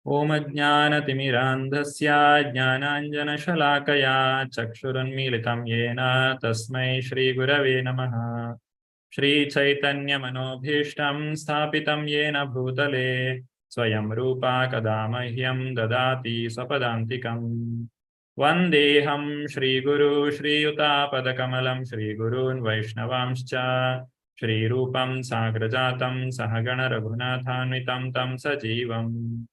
Om Ajnanatimirandhasya Jnananjanashalakaya Chakshurunmilitam Yena Tasmai Shri Gurave Namaha. Shri Chaitanya Manobhishtam Sthapitam Yena Bhutale Swayam Rupa Kadamahyam Dadati Swapadantikam. Vandeham Shri Guru Shri Yuta Padakamalam Shri Gurun Vaishnavamscha Shri Rupam Sagrajatam Sahagana Raghunathanvitam Tam Sajivam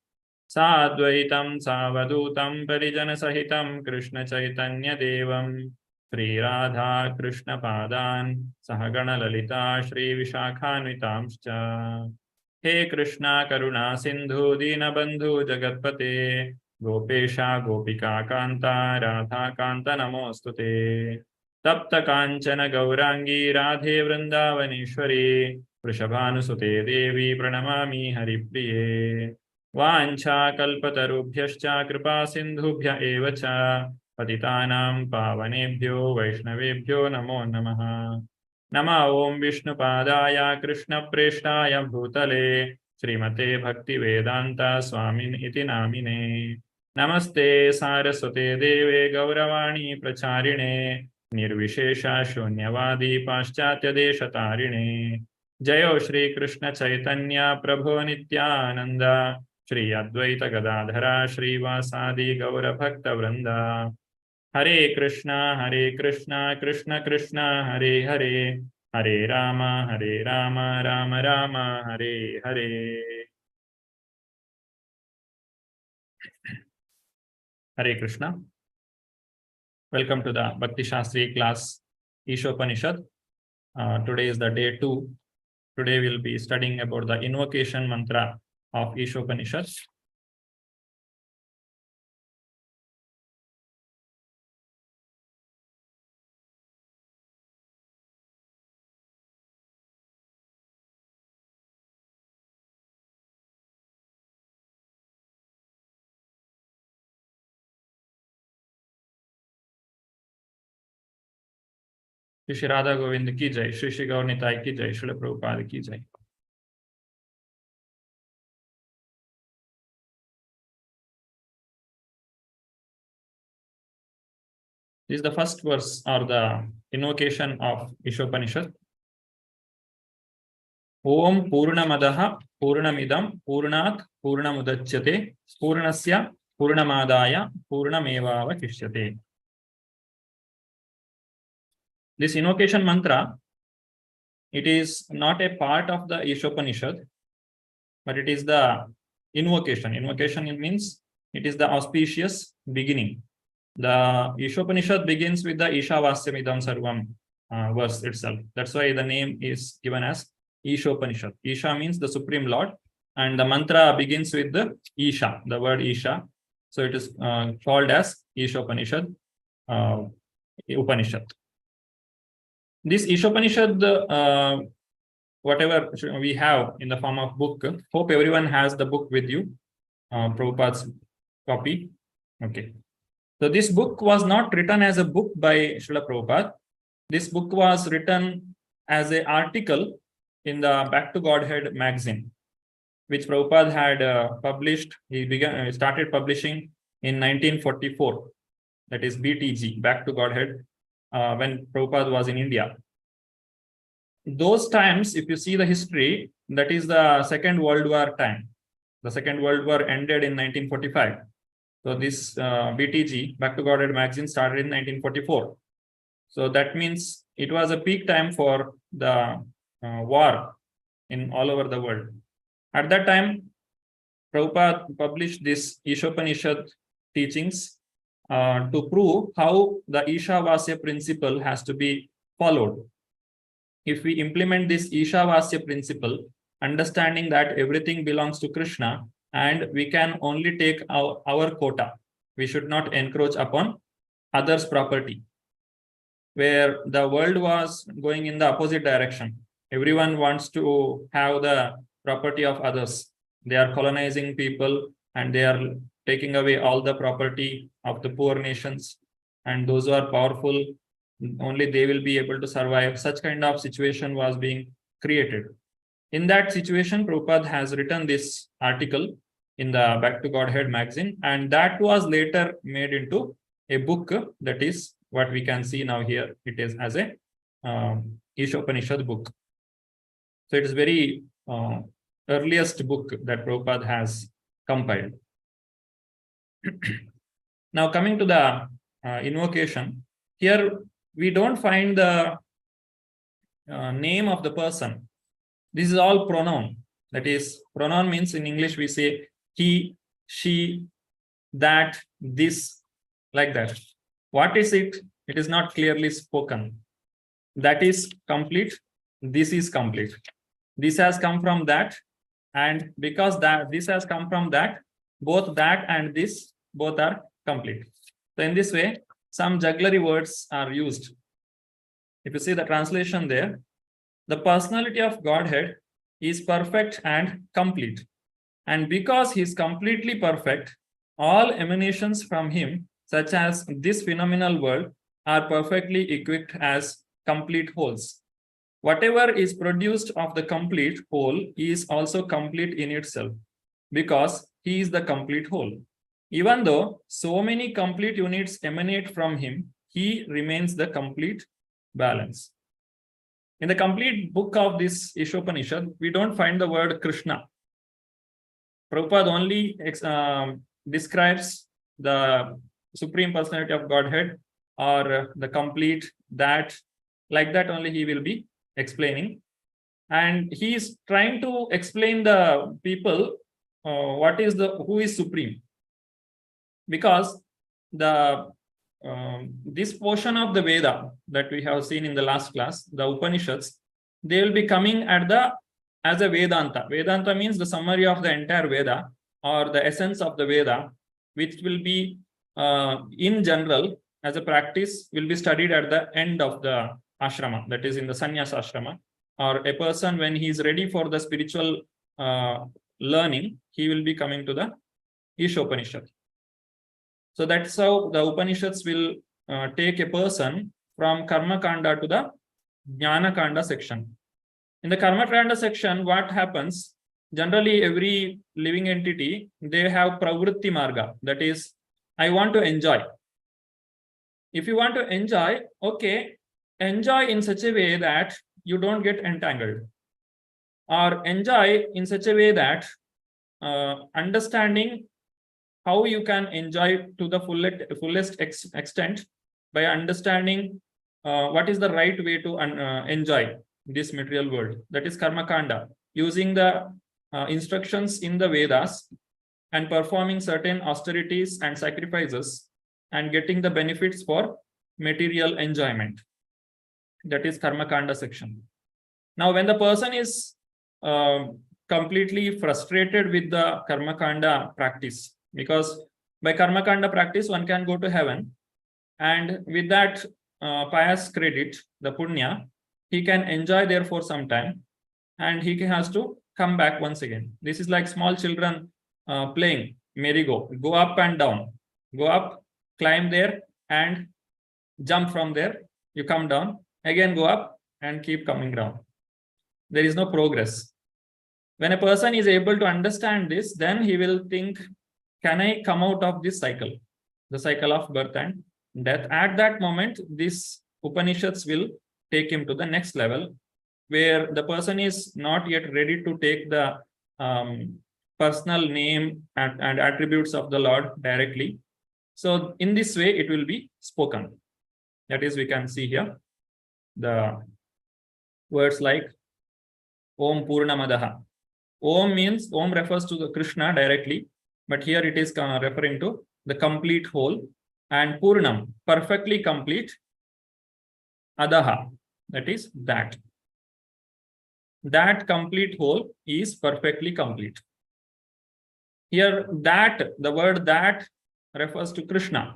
Sadvaitam Savadutam Parijana Sahitam Krishna Chaitanya Devam Shri Radha Krishna Padan Sahagana Lalita Shri Vishakhanvitamscha. He Krishna Karuna Sindhu Dinabandhu Jagatpate Gopesha Gopika Kanta Radha Kanta Namostute Tapta Kanchana Gaurangi Radhe Vrindavaneshwari Vrishabhanusute Devi Pranamami Haripriye Vancha kalpatarubhyascha kripa sindhubhya eva cha patitanam pavanebhyo vaishnavebhyo namo namaha. Nama om Vishnu padaya Krishna preshtaya bhutale Srimate Bhakti Vedanta Swamin iti namine. Namaste Saraswate Deve Gauravani Pracharine Nirvishesha Shunyavadi Paschatya Deshatarine. Jayo Shri Krishna Chaitanya Prabhu Nityananda Shri Advaita Gadadhara Shri Vasadi Gaura Bhakta Vrinda. Hare Krishna Krishna Krishna Hare Hare Hare Rama Rama Rama Hare Hare. Hare Krishna. Welcome to the Bhakti Shastri class Ishopanishad. Today is the day 2. Today we'll be studying about the invocation mantra of Ishopanishad. Shri Radha Govind ki jai, Shri Shri Gaur Nitai ki jai, Shri Prabhupada ki jai. This is the first verse or the invocation of Ishopanishad. Om Purnamadaha Purnamidam Purnat Purnamudachyate Purnasya Purnamadaya Purnamevavashishyate. This invocation mantra, it is not a part of the Ishopanishad, but it is the invocation. Invocation, it means it is the auspicious beginning. The Ishopanishad begins with the Ishavasyamidam Sarvam verse itself. That's why the name is given as Ishopanishad. Isha means the Supreme Lord, and the mantra begins with the Isha, the word Isha. So it is called as Ishopanishad, Upanishad. This Ishopanishad, whatever we have in the form of book, hope everyone has the book with you, Prabhupada's copy. Okay. So this book was not written as a book by Srila Prabhupada. This book was written as an article in the Back to Godhead magazine, which Prabhupada had published. He started publishing in 1944. That is BTG, Back to Godhead, when Prabhupada was in India. Those times, if you see the history, that is the Second World War time. The Second World War ended in 1945. So this BTG, Back to Godhead magazine, started in 1944. So that means it was a peak time for the war in all over the world. At that time, Prabhupada published this Ishopanishad teachings to prove how the Ishavasya principle has to be followed. If we implement this Ishavasya principle, understanding that everything belongs to Krishna, and we can only take our quota. We should not encroach upon others' property. Where the world was going in the opposite direction. Everyone wants to have the property of others. They are colonizing people and they are taking away all the property of the poor nations. And those who are powerful, only they will be able to survive. Such kind of situation was being created. In that situation, Prabhupada has written this article in the Back to Godhead magazine, and that was later made into a book. That is what we can see now here. It is as a Ishopanishad book. So it is very earliest book that Prabhupada has compiled. Now coming to the invocation, here we don't find the name of the person. This is all pronoun. That is, pronoun means in English we say he, she, that, this, like that. What is it? It is not clearly spoken. That is complete. This is complete. This has come from that, and because that this has come from that, both that and this both are complete. So in this way, some jugglery words are used. If you see the translation there, the personality of Godhead is perfect and complete. And because he is completely perfect, all emanations from him, such as this phenomenal world, are perfectly equipped as complete wholes. Whatever is produced of the complete whole is also complete in itself, because he is the complete whole. Even though so many complete units emanate from him, he remains the complete balance. In the complete book of this Ishopanishad, we don't find the word Krishna. Prabhupada only describes the Supreme Personality of Godhead, or the complete, that, like that only he will be explaining. And he is trying to explain the people who is supreme. Because the this portion of the Veda that we have seen in the last class, the Upanishads, they will be coming at as a Vedanta. Vedanta means the summary of the entire Veda, or the essence of the Veda, which will be in general as a practice will be studied at the end of the ashrama, that is in the sannyasa ashrama, or a person when he is ready for the spiritual learning, he will be coming to the Ishopanishad. So that's how the Upanishads will take a person from Karma Kanda to the Jnana Kanda section. In the Karma Kanda section, what happens? Generally, every living entity, they have Pravritti Marga. That is, I want to enjoy. If you want to enjoy, okay, enjoy in such a way that you don't get entangled. Or enjoy in such a way that understanding how you can enjoy to the fullest extent by understanding what is the right way to enjoy this material world. That is Karma Kanda, using the instructions in the Vedas and performing certain austerities and sacrifices and getting the benefits for material enjoyment. That is Karma Kanda section. Now, when the person is completely frustrated with the Karma Kanda practice, because by Karma Kanda practice, one can go to heaven, and with that pious credit, the punya, he can enjoy there for some time, and he has to come back once again. This is like small children playing merry-go, go up and down, go up, climb there, and jump from there. You come down, again go up, and keep coming down. There is no progress. When a person is able to understand this, then he will think, can I come out of this cycle, the cycle of birth and death? At that moment, these Upanishads will take him to the next level, where the person is not yet ready to take the personal name and attributes of the Lord directly. So in this way, it will be spoken. That is, we can see here the words like Om Purnamadaha. Om means, Om refers to the Krishna directly, but here it is referring to the complete whole, and Purnam, perfectly complete, Adaha, that is that. That complete whole is perfectly complete. Here, that, the word that refers to Krishna,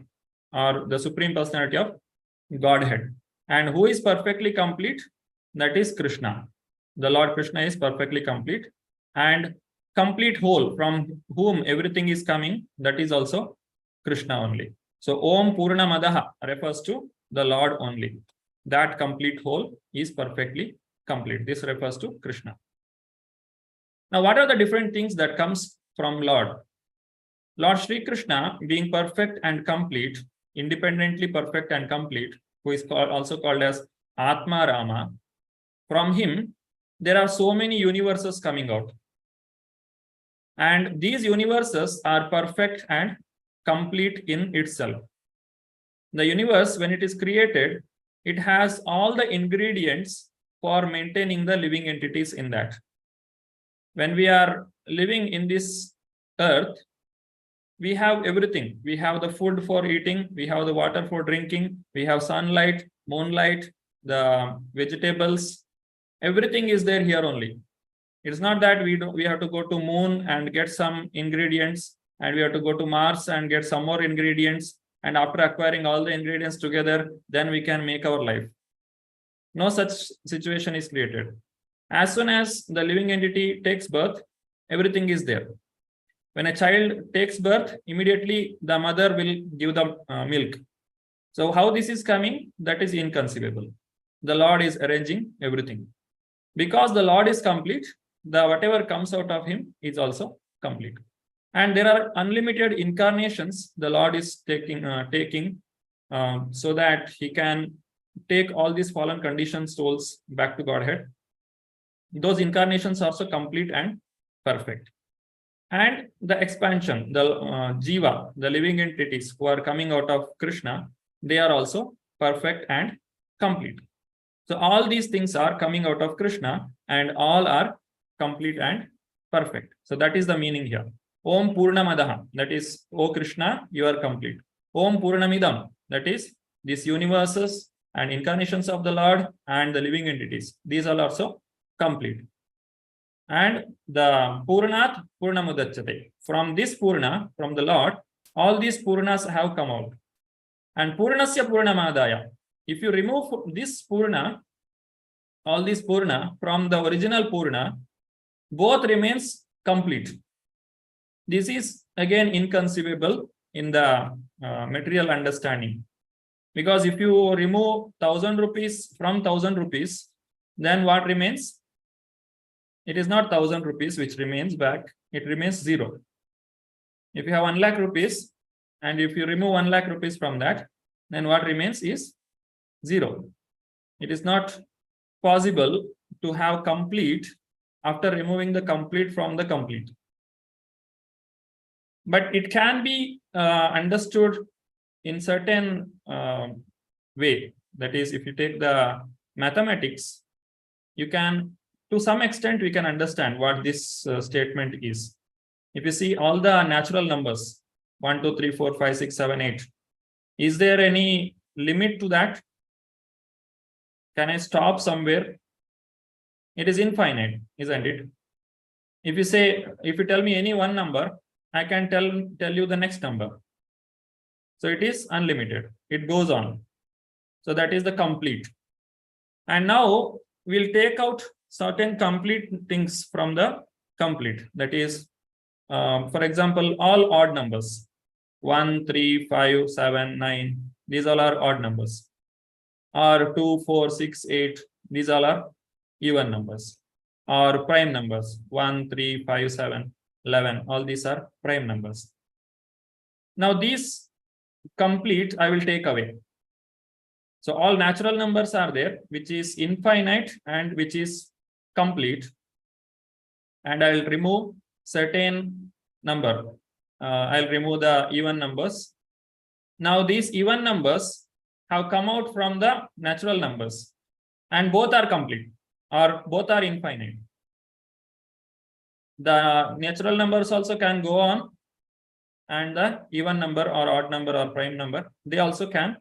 or the Supreme Personality of Godhead. And who is perfectly complete? That is Krishna. The Lord Krishna is perfectly complete. And complete whole, from whom everything is coming, that is also Krishna only. So Om Purnamadaha refers to the Lord only. That complete whole is perfectly complete. This refers to Krishna. Now, what are the different things that comes from Lord? Lord Sri Krishna, being perfect and complete, independently perfect and complete, who is also called as Atma Rama, from him, there are so many universes coming out. And these universes are perfect and complete in itself. The universe, when it is created, it has all the ingredients for maintaining the living entities in that. When we are living in this earth, we have everything. We have the food for eating, we have the water for drinking, we have sunlight, moonlight, the vegetables, everything is there here only. It's not that we have to go to moon and get some ingredients, and we have to go to Mars and get some more ingredients, and after acquiring all the ingredients together, then we can make our life. No such situation is created. As soon as the living entity takes birth, everything is there. When a child takes birth, immediately the mother will give the milk. So how this is coming, that is inconceivable. The Lord is arranging everything. Because the Lord is complete, the whatever comes out of him is also complete. And there are unlimited incarnations the Lord is taking so that he can take all these fallen conditioned souls back to Godhead. Those incarnations are also complete and perfect. And the expansion, the Jiva, the living entities who are coming out of Krishna, they are also perfect and complete. So all these things are coming out of Krishna and all are complete and perfect. So that is the meaning here. Om Purnamadaha, that is, O Krishna, you are complete. Om Purnamidam, that is, these universes and incarnations of the Lord and the living entities, these are also complete. And the Purnat Purnamudachyate. From this Purna, from the Lord, all these Purnas have come out. And Purnasya Purnamadaya. If you remove this Purna, all this Purna from the original Purna, both remains complete. This is again inconceivable in the material understanding. Because if you remove 1,000 rupees from 1,000 rupees, then what remains? It is not 1,000 rupees which remains back, it remains 0. If you have 1 lakh rupees, and if you remove 1 lakh rupees from that, then what remains is 0. It is not possible to have complete after removing the complete from the complete. But it can be understood in certain way. That is, if you take the mathematics, you can, to some extent, we can understand what this statement is. If you see all the natural numbers, 1, 2, 3, 4, 5, 6, 7, 8, is there any limit to that? Can I stop somewhere? It is infinite, isn't it? If you tell me any one number, I can tell you the next number. So it is unlimited. It goes on. So that is the complete. And now we'll take out certain complete things from the complete. That is, for example, all odd numbers. 1, 3, 5, 7, 9. These all are odd numbers. Or 2, 4, 6, 8. These all are even numbers. Or prime numbers. 1, 3, 5, 7, 11. All these are prime numbers. Now these complete I will take away. So all natural numbers are there, which is infinite and which is complete. And I will remove certain number. I'll remove the even numbers. Now these even numbers have come out from the natural numbers, and both are complete or both are infinite. The natural numbers also can go on, and the even number or odd number or prime number, they also can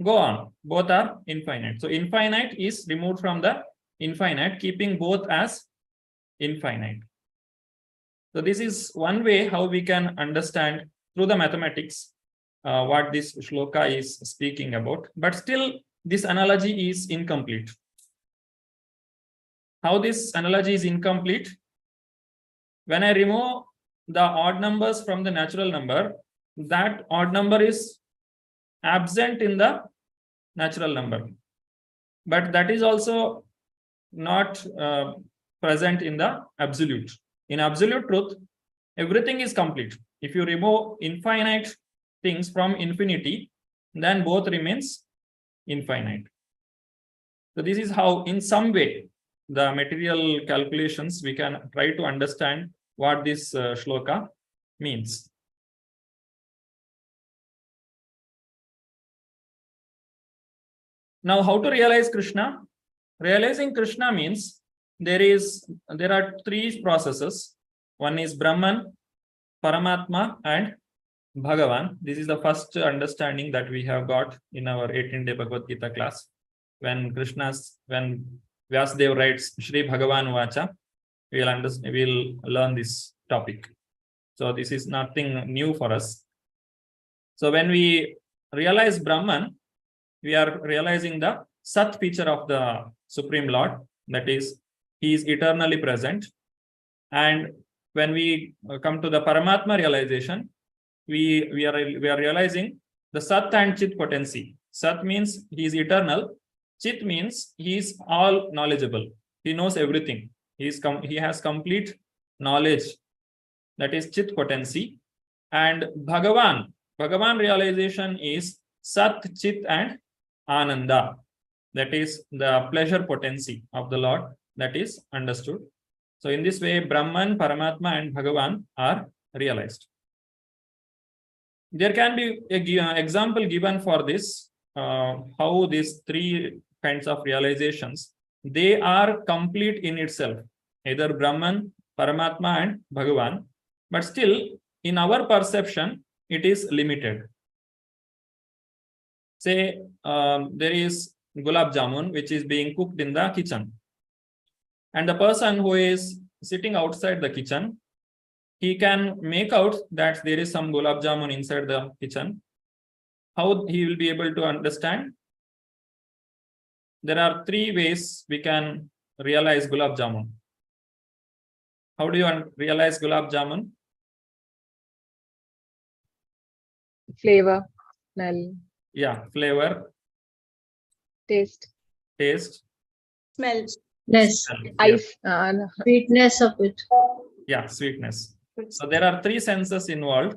go on. Both are infinite. So infinite is removed from the infinite, keeping both as infinite. So this is one way how we can understand through the mathematics what this shloka is speaking about. But still, this analogy is incomplete. How this analogy is incomplete? When I remove the odd numbers from the natural number, that odd number is absent in the natural number. But that is also not present in the absolute. In absolute truth, everything is complete. If you remove infinite things from infinity, then both remains infinite. So this is how, in some way, the material calculations, we can try to understand what this shloka means. Now, how to realize Krishna? Realizing Krishna means there are three processes. One is Brahman, Paramatma, and Bhagavan. This is the first understanding that we have got in our 18-day Bhagavad Gita class. When Vyasadeva writes Shri Bhagavan Vacha, we'll learn this topic. So this is nothing new for us. So when we realize Brahman, we are realizing the Sat feature of the Supreme Lord, that is, he is eternally present. And when we come to the Paramatma realization, we are realizing the Sat and Chit potency. Sat means he is eternal. Chit means he is all knowledgeable. He knows everything. He has complete knowledge. That is Chit potency. And Bhagavan realization is Sat, Chit, and Ananda. That is the pleasure potency of the Lord that is understood. So in this way, Brahman, Paramatma, and Bhagavan are realized. There can be an example given for this, how these three kinds of realizations, they are complete in itself, either Brahman, Paramatma, and Bhagavan, but still in our perception, it is limited. Say there is gulab jamun which is being cooked in the kitchen, and the person who is sitting outside the kitchen, he can make out that there is some gulab jamun inside the kitchen. How he will be able to understand? There are three ways we can realize gulab jamun. How do you realize gulab jamun? Flavor, smell. Yeah, flavor. Taste. Smell. Yes. Ice. Sweetness of it. Yeah, sweetness. So there are three senses involved.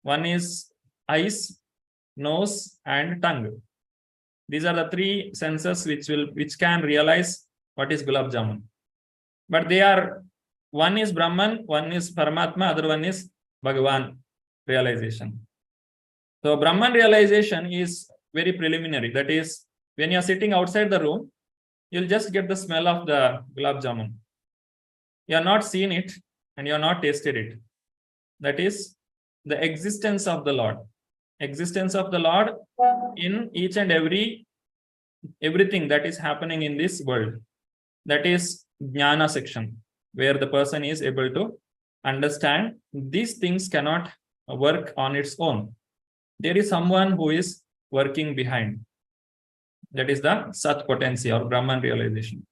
One is eyes, nose, and tongue. These are the three senses which can realize what is gulab jamun. But they are, one is Brahman, one is Paramatma, other one is Bhagavan realization. So Brahman realization is very preliminary. That is, when you are sitting outside the room, you'll just get the smell of the gulab jamun. You have not seen it and you have not tasted it. That is the existence of the Lord. Existence of the Lord in each and everything that is happening in this world. That is Jnana section, where the person is able to understand these things cannot work on its own. There is someone who is working behind. That is the Sat potency or Brahman realization.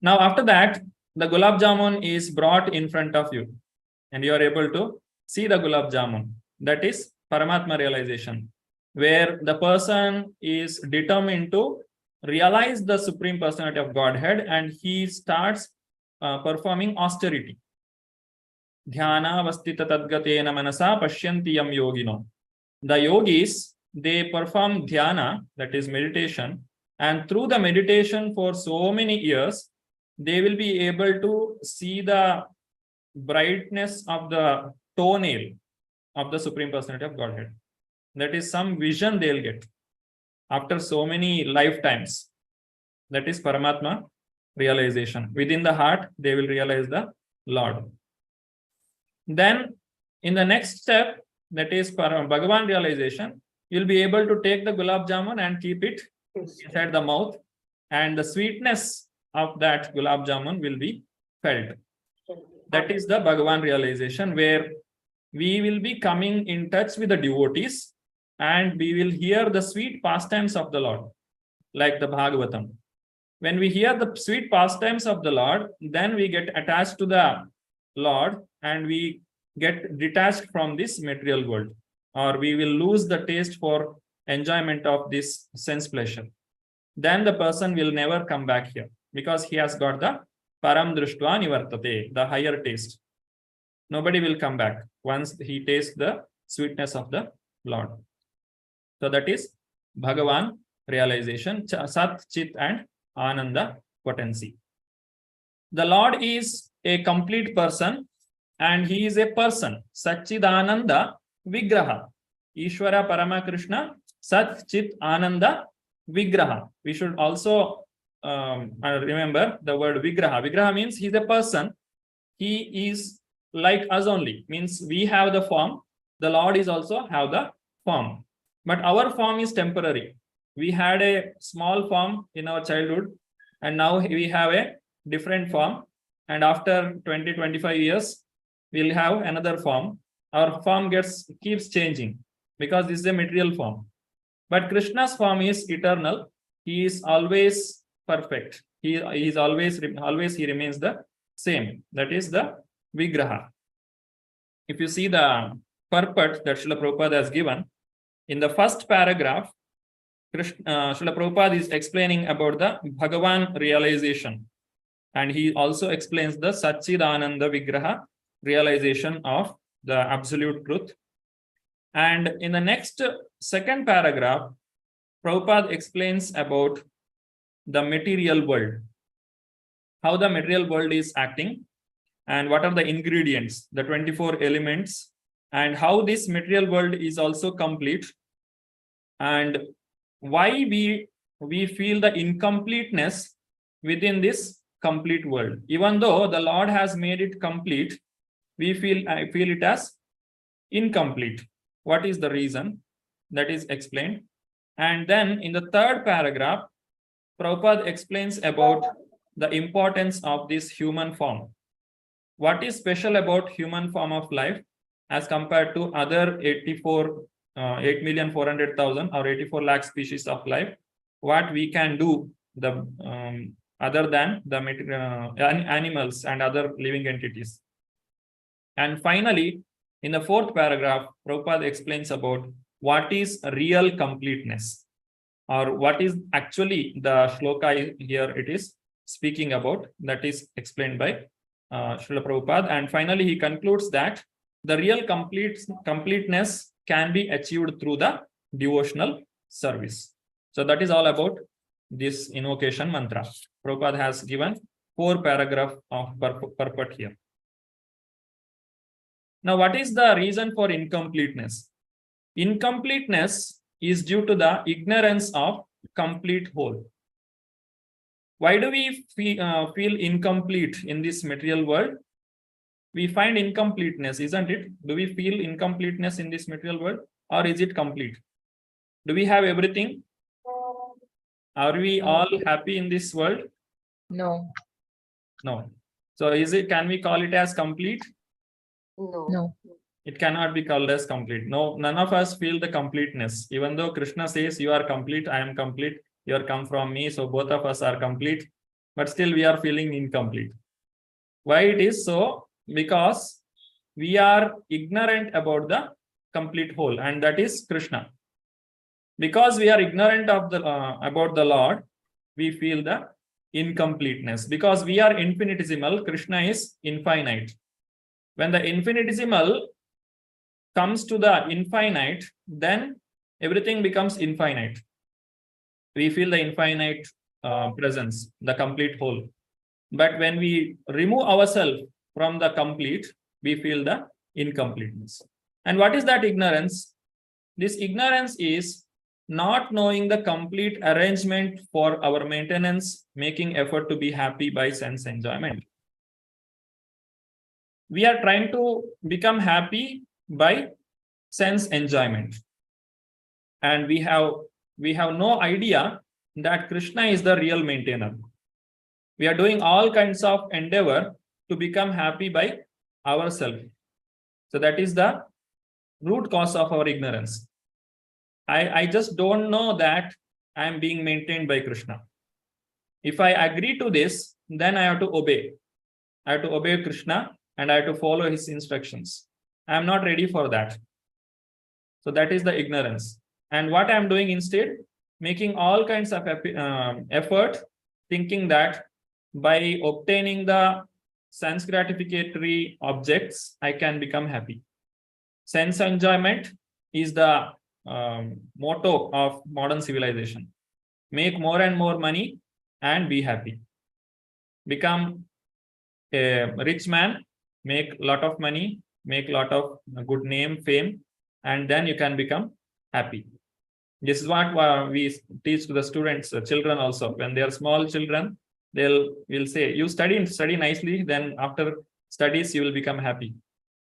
Now, after that, the gulab jamun is brought in front of you, and you are able to see the gulab jamun. That is Paramatma realization, where the person is determined to realize the Supreme Personality of Godhead, and he starts performing austerity. Dhyana vastita tadgatena manasa pashyantiyam yogino. The yogis, they perform dhyana, that is meditation, and through the meditation for so many years, they will be able to see the brightness of the toenail of the Supreme Personality of Godhead. That is some vision they'll get after so many lifetimes. That is Paramatma realization. Within the heart, they will realize the Lord. Then, in the next step, that is Bhagavan realization, you'll be able to take the gulab jamun and keep it inside the mouth, and the sweetness of that gulab jamun will be felt. That is the Bhagavan realization, where we will be coming in touch with the devotees and we will hear the sweet pastimes of the Lord, like the Bhagavatam. When we hear the sweet pastimes of the Lord, then we get attached to the Lord and we get detached from this material world, or we will lose the taste for enjoyment of this sense pleasure. Then the person will never come back here because he has got the Param Drishtva Nivartate, the higher taste. nobody will come back once he tastes the sweetness of the Lord. So that is Bhagavan realization, Sat, Chit and Ananda potency. The Lord is a complete person and he is a person. Satchidananda Vigraha. Ishvara Parama Krishna Sat Chit Ananda Vigraha. We should also remember the word Vigraha. Vigraha means he's a person. He is like us only. Means we have the form. The Lord is also have the form. But our form is temporary. We had a small form in our childhood and now we have a different form. And after 20-25 years, we'll have another form. Our form keeps changing because this is a material form. But Krishna's form is eternal. He is always perfect. He is always he remains the same. That is the Vigraha. If you see the purport that Srila Prabhupada has given, in the first paragraph, Srila Prabhupada is explaining about the Bhagavan realization. And he also explains the Satchidananda Vigraha realization of the absolute truth. And in the next second paragraph, Prabhupada explains about the material world, how the material world is acting, and what are the ingredients, the 24 elements, and how this material world is also complete, and why we feel the incompleteness within this complete world. Even though the Lord has made it complete, I feel it as incomplete. What is the reason? That is explained. And then in the third paragraph, Prabhupada explains about the importance of this human form. What is special about human form of life as compared to other 8,400,000 or 84 lakh species of life? What we can do other than the animals and other living entities. And finally, in the fourth paragraph, Prabhupada explains about what is real completeness, or what is actually the shloka here it is speaking about, that is explained by Srila Prabhupada. And finally, he concludes that the real completeness can be achieved through the devotional service. So that is all about this invocation mantra. Prabhupada has given 4 paragraphs of purport here. Now, what is the reason for incompleteness? Incompleteness is due to the ignorance of complete whole. Why do we feel incomplete in this material world? We find incompleteness, isn't it? Do we feel incompleteness in this material world, or is it complete? Do we have everything? Are we all happy in this world? No. No. So can we call it as complete? No. It cannot be called as complete. No, none of us feel the completeness. Even though Krishna says, you are complete, I am complete, you are come from me, so both of us are complete, but still we are feeling incomplete. Why it is so? Because we are ignorant about the complete whole, and that is Krishna. Because we are ignorant of about the Lord, we feel the incompleteness. Because we are infinitesimal, Krishna is infinite. When the infinitesimal comes to the infinite, then everything becomes infinite. We feel the infinite presence, the complete whole. But when we remove ourselves from the complete, we feel the incompleteness. And what is that ignorance? This ignorance is not knowing the complete arrangement for our maintenance, making effort to be happy by sense enjoyment. We are trying to become happy by sense enjoyment. And we have no idea that Krishna is the real maintainer. We are doing all kinds of endeavor to become happy by ourselves. So that is the root cause of our ignorance. I just don't know that I am being maintained by Krishna. If I agree to this, then I have to obey. I have to obey Krishna and I have to follow his instructions. I am not ready for that. So that is the ignorance. And what I am doing instead, making all kinds of effort, thinking that by obtaining the sense gratificatory objects, I can become happy. Sense enjoyment is the motto of modern civilization. Make more and more money and be happy. Become a rich man, make a lot of money, make a lot of good name, fame, and then you can become happy. This is what we teach to the students, children also. When they are small children, we'll say, you study nicely, then after studies, you will become happy.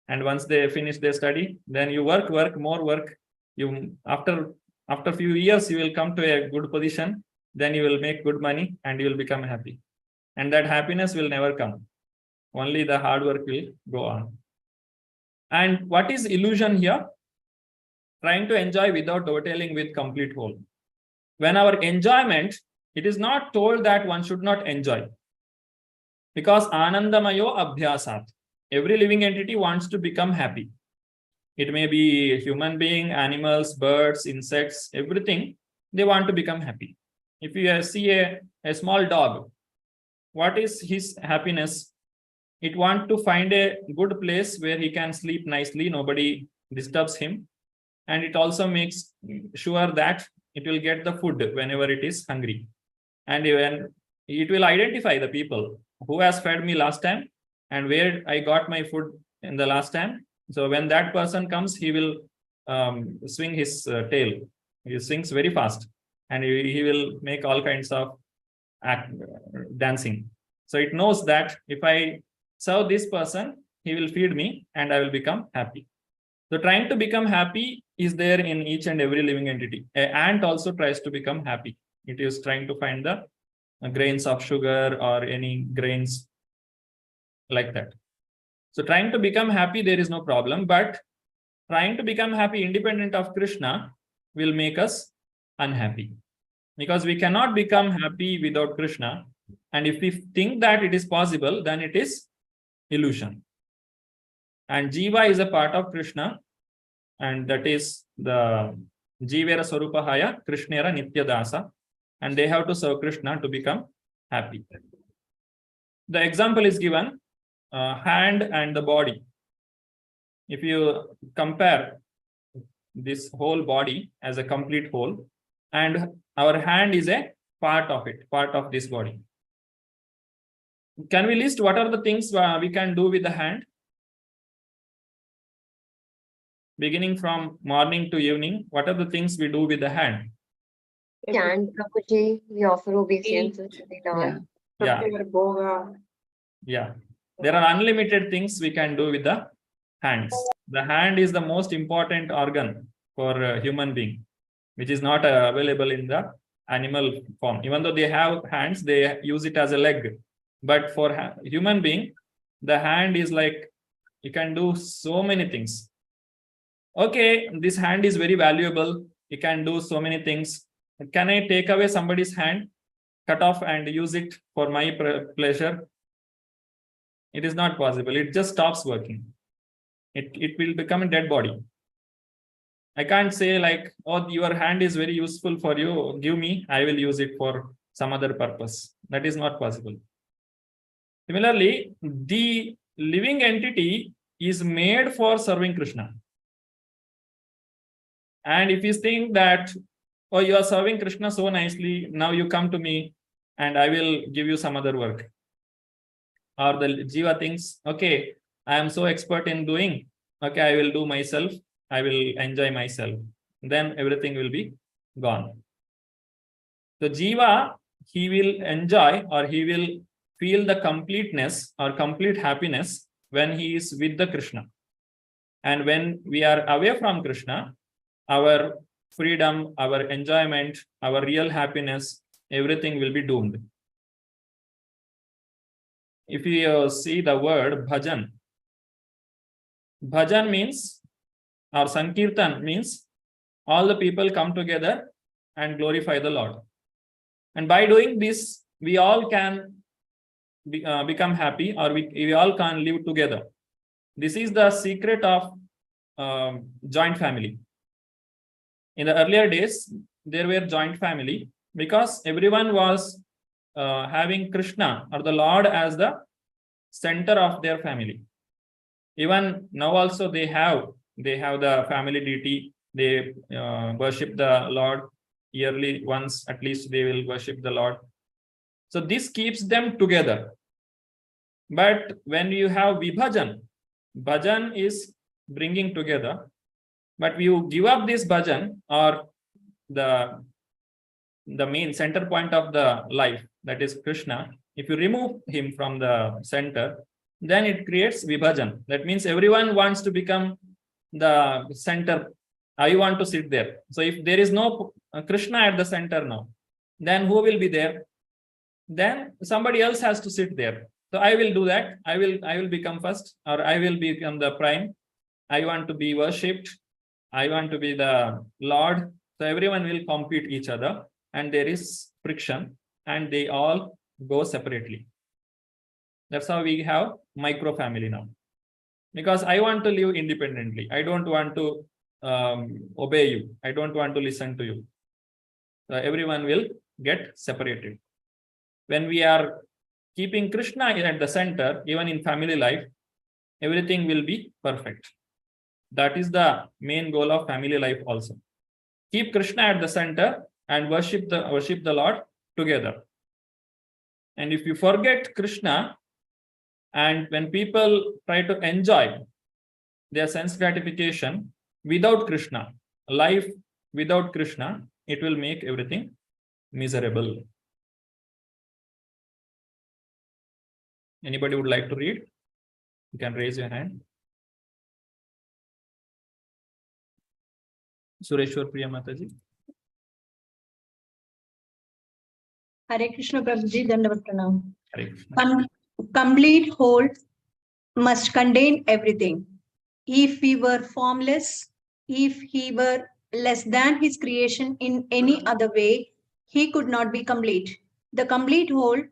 And once they finish their study, then you work, more work. You after few years, you will come to a good position, then you will make good money and you will become happy. And that happiness will never come. Only the hard work will go on. And what is illusion here? Trying to enjoy without dovetailing with complete whole. When our enjoyment, it is not told that one should not enjoy. Because anandamayo abhyasat. Every living entity wants to become happy. It may be a human being, animals, birds, insects, everything. They want to become happy. If you see a small dog, what is his happiness? It wants to find a good place where he can sleep nicely, nobody disturbs him. And it also makes sure that it will get the food whenever it is hungry. And even it will identify the people who has fed me last time and where I got my food in the last time. So when that person comes, he will swing his tail. He swings very fast and he will make all kinds of dancing. So it knows that if I serve this person, he will feed me and I will become happy. So trying to become happy is there in each and every living entity. An ant also tries to become happy. It is trying to find the grains of sugar or any grains like that. So trying to become happy, there is no problem, but trying to become happy independent of Krishna will make us unhappy. Because we cannot become happy without Krishna. And if we think that it is possible, then it is illusion. And Jiva is a part of Krishna, and that is the Jivera Swarupahaya, Krishnera Nityadasa, and they have to serve Krishna to become happy. The example is given, hand and the body. If you compare this whole body as a complete whole, and our hand is a part of it, part of this body. Can we list what are the things we can do with the hand? Beginning from morning to evening, what are the things we do with the hand? Chant Prabhuji, we offer obeisances to the Lord. Yeah. There are unlimited things we can do with the hands. The hand is the most important organ for a human being, which is not available in the animal form. Even though they have hands, they use it as a leg. But for human being, the hand is like, you can do so many things. Okay, this hand is very valuable. You can do so many things. Can I take away somebody's hand, cut off and use it for my pleasure? It is not possible. It just stops working. It will become a dead body. I can't say like, oh, your hand is very useful for you. Give me, I will use it for some other purpose. That is not possible. Similarly, the living entity is made for serving Krishna. And if you think that, oh, you are serving Krishna so nicely, now you come to me and I will give you some other work. Or the Jiva thinks, okay, I am so expert in doing, okay, I will do myself, I will enjoy myself. Then everything will be gone. The Jiva, he will enjoy or he will feel the completeness or complete happiness when he is with the Krishna. And when we are away from Krishna, our freedom, our enjoyment, our real happiness, everything will be doomed. If you see the word bhajan, bhajan means, or sankirtan means, all the people come together and glorify the Lord. And by doing this, we all can become happy, or we all can live together. This is the secret of joint family. In the earlier days, there were joint family because everyone was having Krishna or the Lord as the center of their family. Even now also they have the family deity. They worship the Lord yearly once, at least they will worship the Lord. So this keeps them together. But when you have vibhajan, bhajan is bringing together. But you give up this bhajan, or the main center point of the life, that is Krishna, if you remove him from the center, then it creates vibhajan. That means everyone wants to become the center. I want to sit there. So if there is no Krishna at the center now, then who will be there? Then somebody else has to sit there. So I will do that. I will become first, or I will become the prime. I want to be worshipped. I want to be the Lord. So everyone will compete each other, and there is friction, and they all go separately. That's how we have micro family now. Because I want to live independently. I don't want to obey you. I don't want to listen to you. So everyone will get separated. When we are keeping Krishna at the center, even in family life, everything will be perfect. That is the main goal of family life also. Keep Krishna at the center and worship the Lord together. And if you forget Krishna, and when people try to enjoy their sense gratification without Krishna, life without Krishna, it will make everything miserable. Anybody would like to read? You can raise your hand. Sureshwar Priya Mataji. Hare Krishna Prabhuji, Dandavat Pranam. Hare Krishna. Complete whole must contain everything. If he were formless, if he were less than his creation in any other way, he could not be complete. The complete whole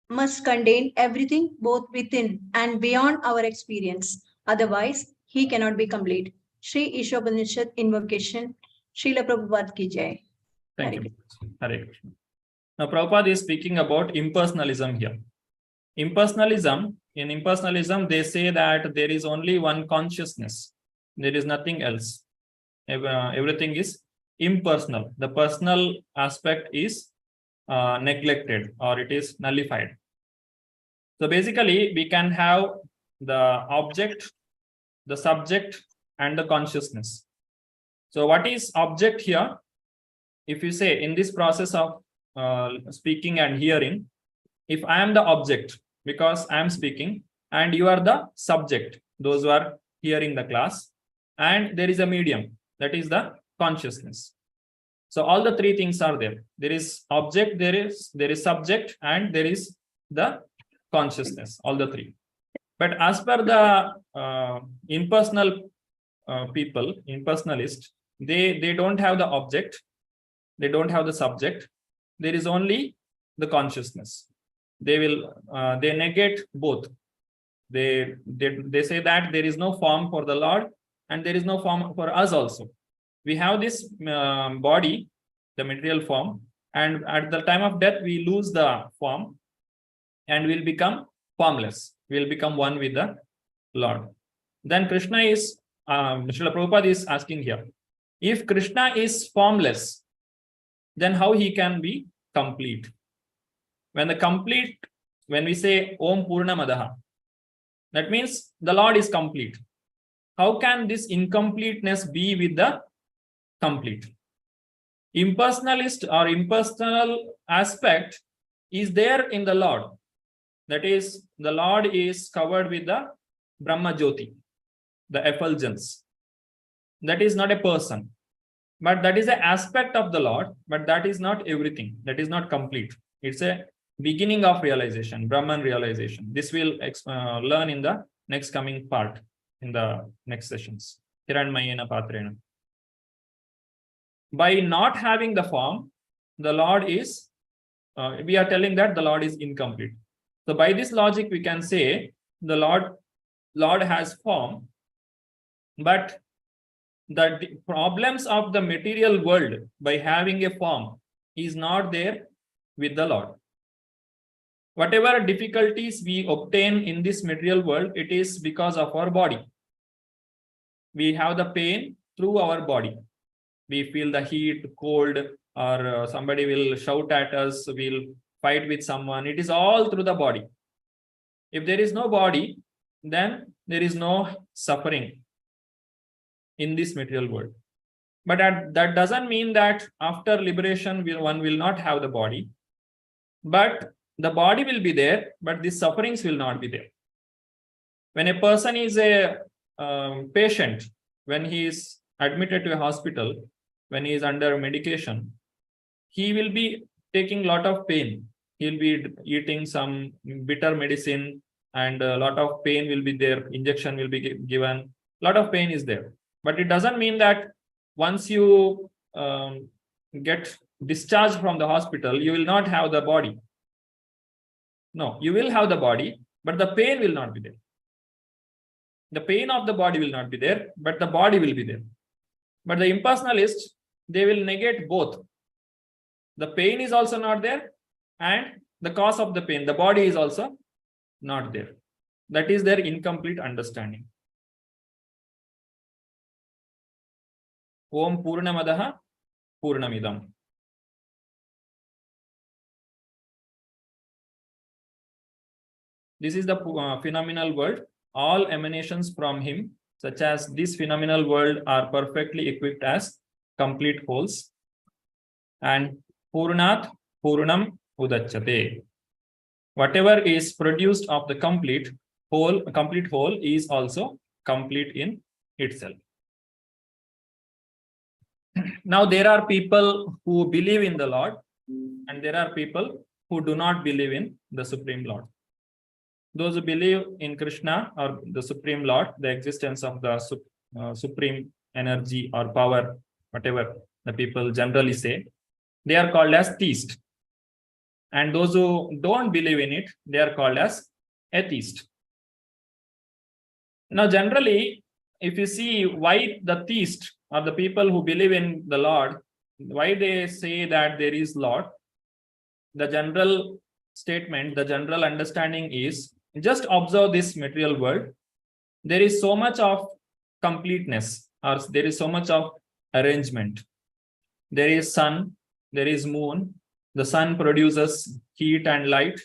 must contain everything both within and beyond our experience. Otherwise, he cannot be complete. Shri Ishopanishad Invocation, Srila Prabhupada ki jai. Thank you. Hare Krishna. Now, Prabhupada is speaking about impersonalism here. In impersonalism, they say that there is only one consciousness. There is nothing else. Everything is impersonal. The personal aspect is neglected, or it is nullified. So basically, we can have the object, the subject, and the consciousness. So what is object here? If you say in this process of speaking and hearing, if I am the object because I am speaking, and you are the subject, those who are hearing the class, and there is a medium, that is the consciousness. So all the three things are there. There is object, there is subject, and there is the consciousness, all the three. But as per the impersonal people, impersonalist, they don't have the object, they don't have the subject, there is only the consciousness. They negate both. They say that there is no form for the Lord and there is no form for us also. We have this body, the material form, and at the time of death we lose the form and will become formless. We will become one with the Lord. Then Krishna is, Srila Prabhupada is asking here, if Krishna is formless, then how he can be complete? When we say Om Purnamadaha, that means the Lord is complete. How can this incompleteness be with the complete? Impersonalist or impersonal aspect is there in the Lord. That is, the Lord is covered with the Brahma Jyoti, the effulgence. That is not a person, but that is an aspect of the Lord, but that is not everything. That is not complete. It's a beginning of realization, Brahman realization. This we'll learn in the next coming part, in the next sessions. Hiranmayena Patrena. By not having the form, the Lord is, we are telling that the Lord is incomplete. So by this logic, we can say the Lord has form, but the problems of the material world by having a form is not there with the Lord. Whatever difficulties we obtain in this material world, it is because of our body. We have the pain through our body. We feel the heat, cold, or somebody will shout at us, we'll fight with someone. It is all through the body. If there is no body, then there is no suffering in this material world. But that doesn't mean that after liberation, one will not have the body. But the body will be there, but the sufferings will not be there. When a person is a patient, when he is admitted to a hospital, when he is under medication, he will be taking a lot of pain. He will be eating some bitter medicine, and a lot of pain will be there. Injection will be given. A lot of pain is there. But it doesn't mean that once you get discharged from the hospital, you will not have the body. No, you will have the body, but the pain will not be there. The pain of the body will not be there, but the body will be there. But the impersonalists, they will negate both. The pain is also not there, and the cause of the pain, the body is also not there. That is their incomplete understanding. Om Purnamadaha Purnamidam. This is the phenomenal world. All emanations from him, such as this phenomenal world, are perfectly equipped as complete wholes. And Purnat Purnam Udachyate. Whatever is produced of the complete whole is also complete in itself. Now there are people who believe in the Lord, and there are people who do not believe in the Supreme Lord. Those who believe in Krishna or the Supreme Lord, the existence of the supreme energy or power, whatever the people generally say, they are called as theists. And those who don't believe in it, they are called as atheists. Now, generally, if you see why the theists or the people who believe in the Lord, why they say that there is Lord, the general statement, the general understanding is, just observe this material world. There is so much of completeness, or there is so much of arrangement. There is sun, there is moon. The sun produces heat and light,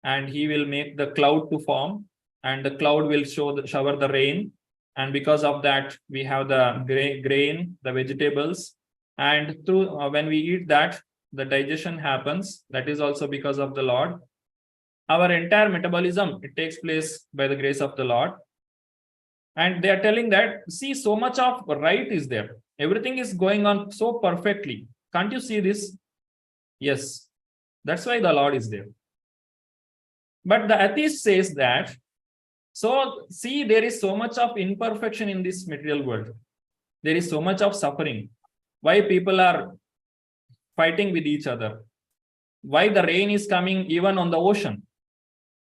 and he will make the cloud to form, and the cloud will shower the rain. And because of that, we have the grain, the vegetables, and through when we eat that, the digestion happens. That is also because of the Lord. Our entire metabolism, it takes place by the grace of the Lord. And they are telling that, see, so much of right is there. Everything is going on so perfectly. Can't you see this? Yes, that's why the Lord is there. But the atheist says that, so see, there is so much of imperfection in this material world. There is so much of suffering. Why people are fighting with each other? Why the rain is coming even on the ocean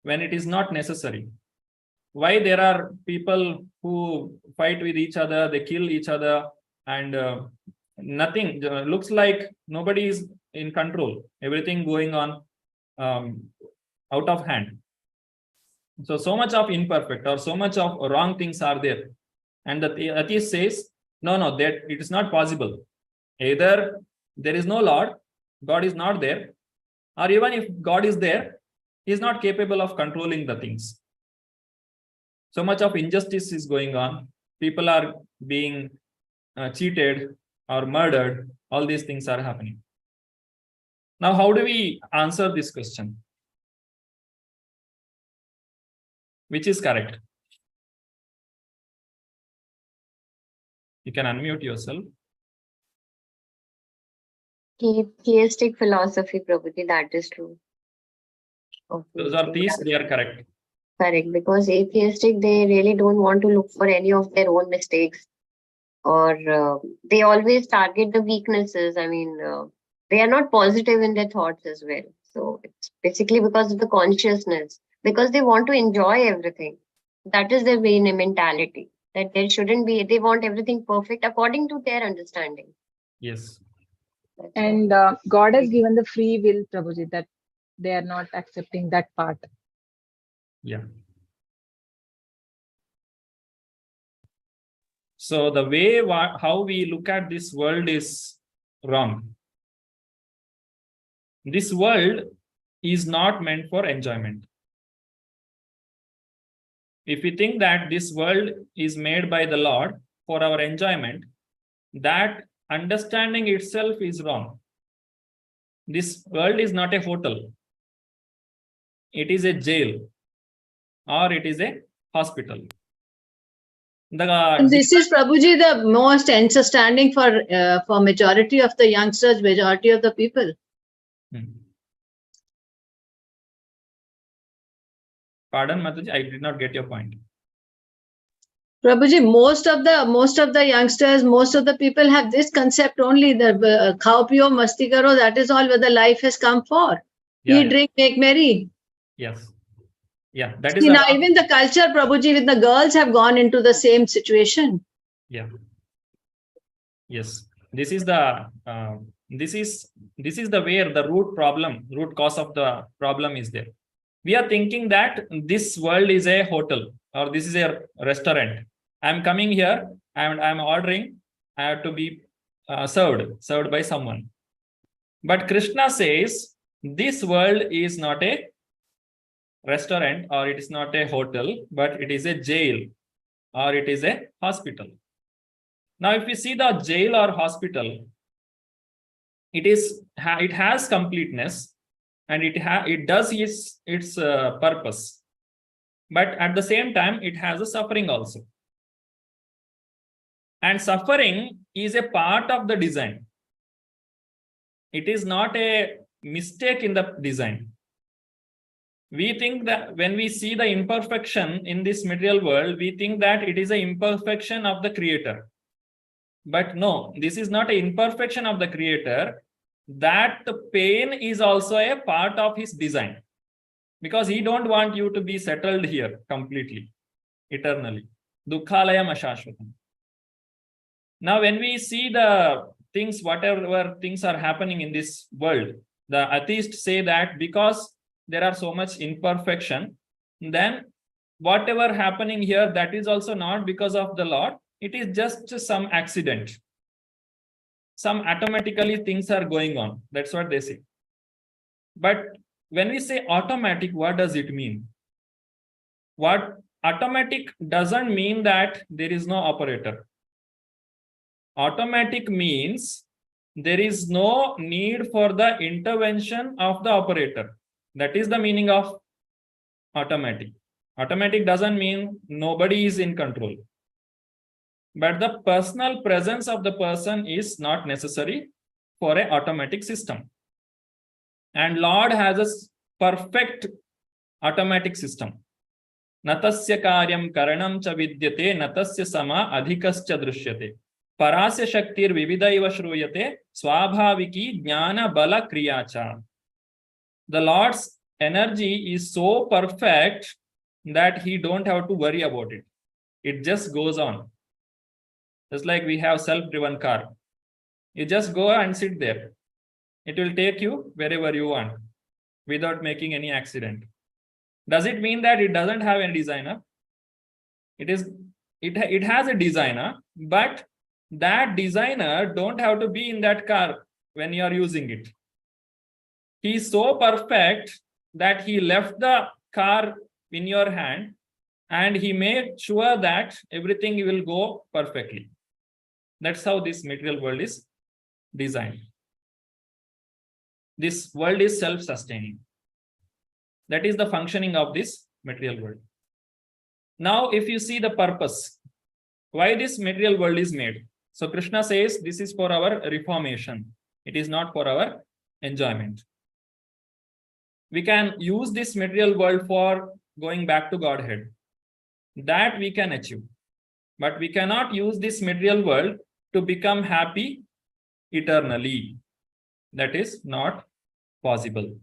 when it is not necessary? Why there are people who fight with each other, they kill each other, and nothing, looks like nobody is in control. Everything going on out of hand. So much of imperfect or so much of wrong things are there. And the atheist says, no, that it is not possible. Either there is no Lord, God is not there, or even if God is there, he is not capable of controlling the things. So much of injustice is going on. People are being cheated or murdered. All these things are happening. Now, how do we answer this question? Which is correct? You can unmute yourself. Theistic philosophy, Prabhuji, that is true. Okay. Those are theists, they are correct. Correct, because atheistic, they really don't want to look for any of their own mistakes, or they always target the weaknesses. I mean, they are not positive in their thoughts as well. So it's basically because of the consciousness, because they want to enjoy everything. That is their main mentality, that there shouldn't be, they want everything perfect according to their understanding. Yes. That's And God has given the free will, Prabhuji, that they are not accepting that part. Yeah. So the way how we look at this world is wrong. This world is not meant for enjoyment. If we think that this world is made by the Lord for our enjoyment, that understanding itself is wrong. This world is not a hotel. It is a jail or it is a hospital. And this is, Prabhuji, the most understanding for majority of the youngsters, majority of the people. Pardon, Mataji, I did not get your point. Prabhuji, most of the youngsters, most of the people have this concept only, the khao piyo masti karo, that is all where the life has come for. Eat, drink, make merry. Yes. Yeah, that is See, now even the culture, Prabhuji, with the girls have gone into the same situation. Yeah. Yes. This is the where the root cause of the problem is there. We are thinking that this world is a hotel or this is a restaurant. I'm coming here and I'm ordering. I have to be served by someone. But Krishna says this world is not a restaurant or it is not a hotel, but it is a jail or it is a hospital. Now, if you see the jail or hospital, it has completeness and it does its purpose, but at the same time it has a suffering also. And suffering is a part of the design. It is not a mistake in the design. We think that when we see the imperfection in this material world, we think that it is an imperfection of the creator. But no, this is not an imperfection of the creator. That the pain is also a part of his design. Because he don't want you to be settled here completely, eternally. Dukkhalayam ashashvatam. Now, when we see the things, whatever things are happening in this world, the atheists say that because there are so much imperfection, then whatever happening here, that is also not because of the Lord. It is just some accident. Some automatically things are going on. That's what they say. But when we say automatic, what does it mean? What automatic doesn't mean that there is no operator. Automatic means there is no need for the intervention of the operator. That is the meaning of automatic. Automatic doesn't mean nobody is in control. But the personal presence of the person is not necessary for an automatic system. And Lord has a perfect automatic system. Natasya karyam karanam cha vidyate natasya sama adhikascha drishyate. Parasya shaktir vividaiva shruyate swabhaviki jnana bala kriyacha. The Lord's energy is so perfect that he don't have to worry about it. It just goes on. Just like we have self-driven car. You just go and sit there. It will take you wherever you want without making any accident. Does it mean that it doesn't have any designer? It has a designer, but that designer don't have to be in that car when you are using it. He is so perfect that he left the car in your hand and he made sure that everything will go perfectly. That's how this material world is designed. This world is self-sustaining. That is the functioning of this material world. Now, if you see the purpose, why this material world is made. So Krishna says this is for our reformation. It is not for our enjoyment. We can use this material world for going back to Godhead. That we can achieve. But we cannot use this material world to become happy eternally. That is not possible.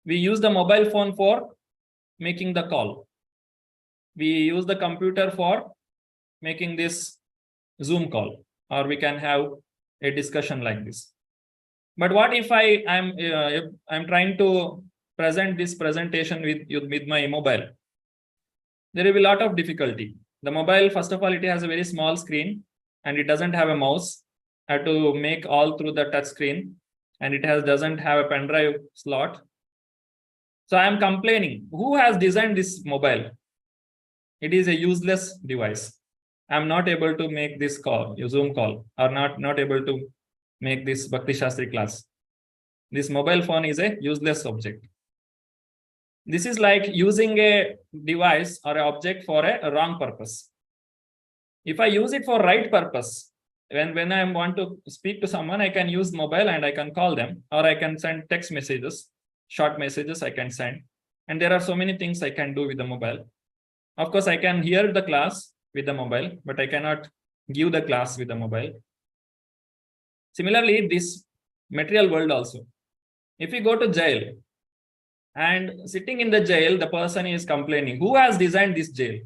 We use the mobile phone for making the call. We use the computer for making this Zoom call, or we can have a discussion like this. But what if I'm trying to present this presentation with my mobile? There will be a lot of difficulty. The mobile, first of all, it has a very small screen and it doesn't have a mouse. I have to make all through the touch screen, and it doesn't have a pen drive slot. So I am complaining. Who has designed this mobile? It is a useless device. I'm not able to make this call, Zoom call, or not able to make this Bhakti Shastri class. This mobile phone is a useless object. This is like using a device or an object for a wrong purpose. If I use it for right purpose, when I want to speak to someone, I can use mobile and I can call them, or I can send text messages, short messages I can send. And there are so many things I can do with the mobile. Of course, I can hear the class with the mobile, but I cannot give the class with the mobile. Similarly, this material world also. If you go to jail, and sitting in the jail, the person is complaining, who has designed this jail?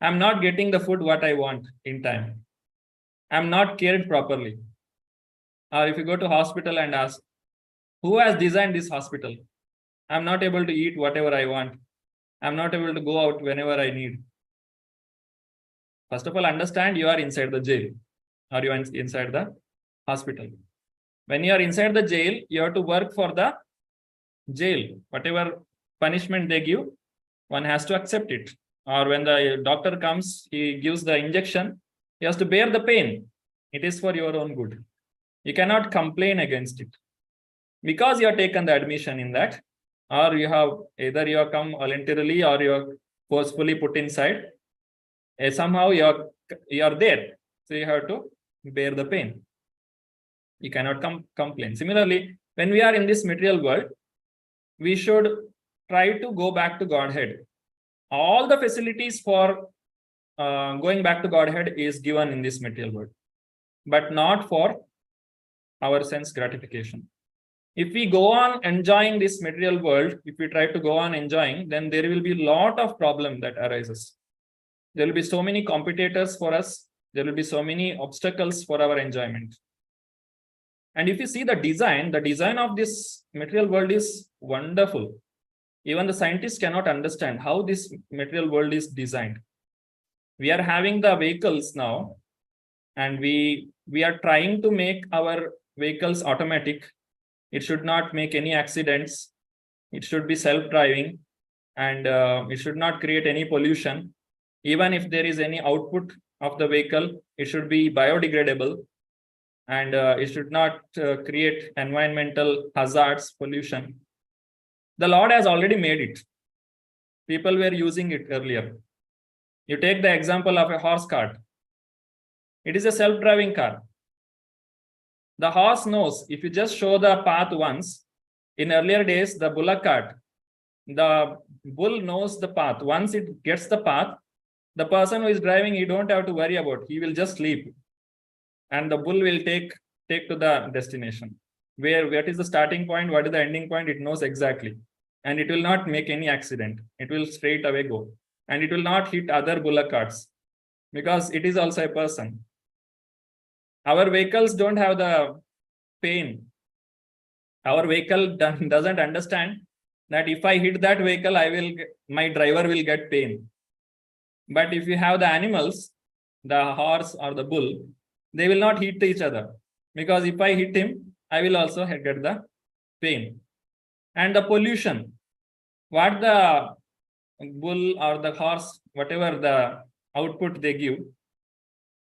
I'm not getting the food what I want in time. I'm not cared properly. Or if you go to hospital and ask, who has designed this hospital? I'm not able to eat whatever I want. I'm not able to go out whenever I need. First of all, understand you are inside the jail, or you are inside the hospital. When you are inside the jail, you have to work for the jail. Whatever punishment they give, one has to accept it. Or when the doctor comes, he gives the injection, he has to bear the pain. It is for your own good. You cannot complain against it. Because you have taken the admission in that, or you have either you have come voluntarily or you are forcefully put inside, somehow you are there. So you have to bear the pain. You cannot complain. Similarly, when we are in this material world, we should try to go back to Godhead. All the facilities for going back to Godhead is given in this material world, but not for our sense gratification. If we go on enjoying this material world, if we try to go on enjoying, then there will be a lot of problem that arises. There will be so many competitors for us. There will be so many obstacles for our enjoyment. And if you see the design of this material world is wonderful. Even the scientists cannot understand how this material world is designed. We are having the vehicles now, and we are trying to make our vehicles automatic. It should not make any accidents. It should be self-driving, and it should not create any pollution. Even if there is any output of the vehicle, it should be biodegradable, and it should not create environmental hazards, pollution. The Lord has already made it. People were using it earlier. You take the example of a horse cart. It is a self-driving car. The horse knows, if you just show the path once, in earlier days, the bullock cart, the bull knows the path. Once it gets the path, the person who is driving, you don't have to worry about. He will just sleep. And the bull will take to the destination. What is the starting point? What is the ending point? It knows exactly. And it will not make any accident. It will straight away go. And it will not hit other bullock carts, because it is also a person. Our vehicles don't have the pain. Our vehicle doesn't understand that if I hit that vehicle, my driver will get pain. But if you have the animals, the horse or the bull, they will not hit each other, because if I hit him, I will also get the pain. And the pollution, what the bull or the horse, whatever the output they give,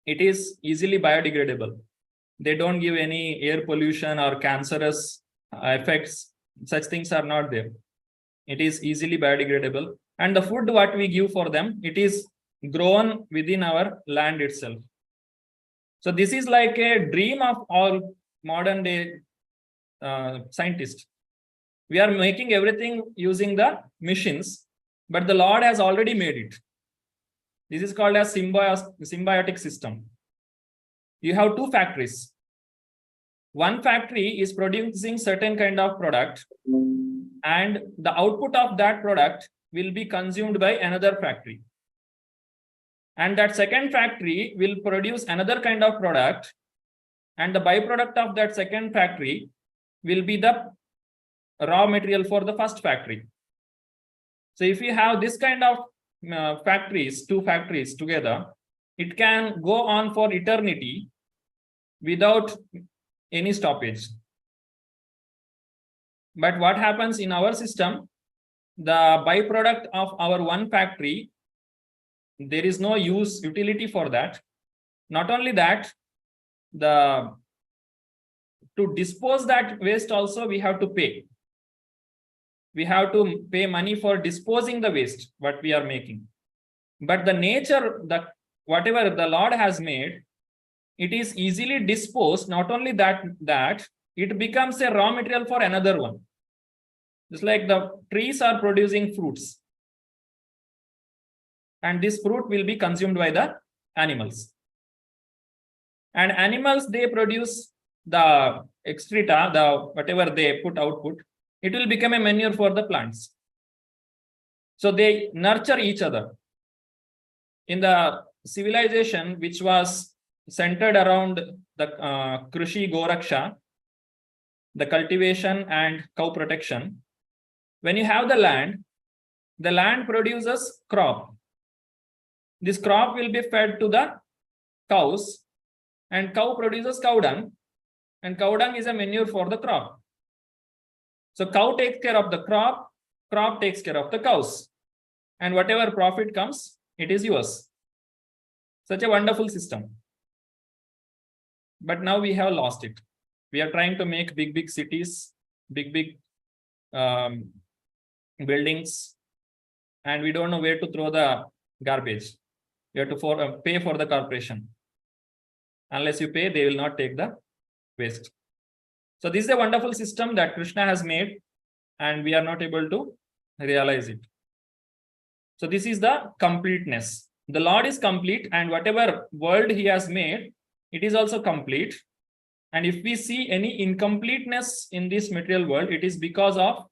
it is easily biodegradable. They don't give any air pollution or cancerous effects. Such things are not there. It is easily biodegradable. And the food what we give for them, it is grown within our land itself. So this is like a dream of all modern day scientists. We are making everything using the machines, but the Lord has already made it. This is called as symbiotic system. You have two factories. One factory is producing certain kind of product, and the output of that product will be consumed by another factory. And that second factory will produce another kind of product, and the byproduct of that second factory will be the raw material for the first factory. So if you have this kind of factories, two factories together, it can go on for eternity without any stoppage. But what happens in our system, the byproduct of our one factory, there is no utility for that. Not only that, to dispose that waste also we have to pay. We have to pay money for disposing the waste, what we are making. But the nature, whatever the Lord has made, it is easily disposed. Not only that, it becomes a raw material for another one. Just like the trees are producing fruits. And this fruit will be consumed by the animals. And animals, they produce the excreta, whatever they output, it will become a manure for the plants. So they nurture each other. In the civilization which was centered around the Krishi Goraksha, the cultivation and cow protection, when you have the land produces crop. This crop will be fed to the cows, and cow produces cow dung, and cow dung is a manure for the crop. So cow takes care of the crop takes care of the cows, and whatever profit comes, it is yours. Such a wonderful system. But now we have lost it. We are trying to make big cities, big buildings, and we don't know where to throw the garbage. You have to pay for the corporation. Unless you pay, they will not take the waste. So this is a wonderful system that Krishna has made, and we are not able to realize it. So this is the completeness. The Lord is complete, and whatever world he has made, it is also complete. And if we see any incompleteness in this material world, it is because of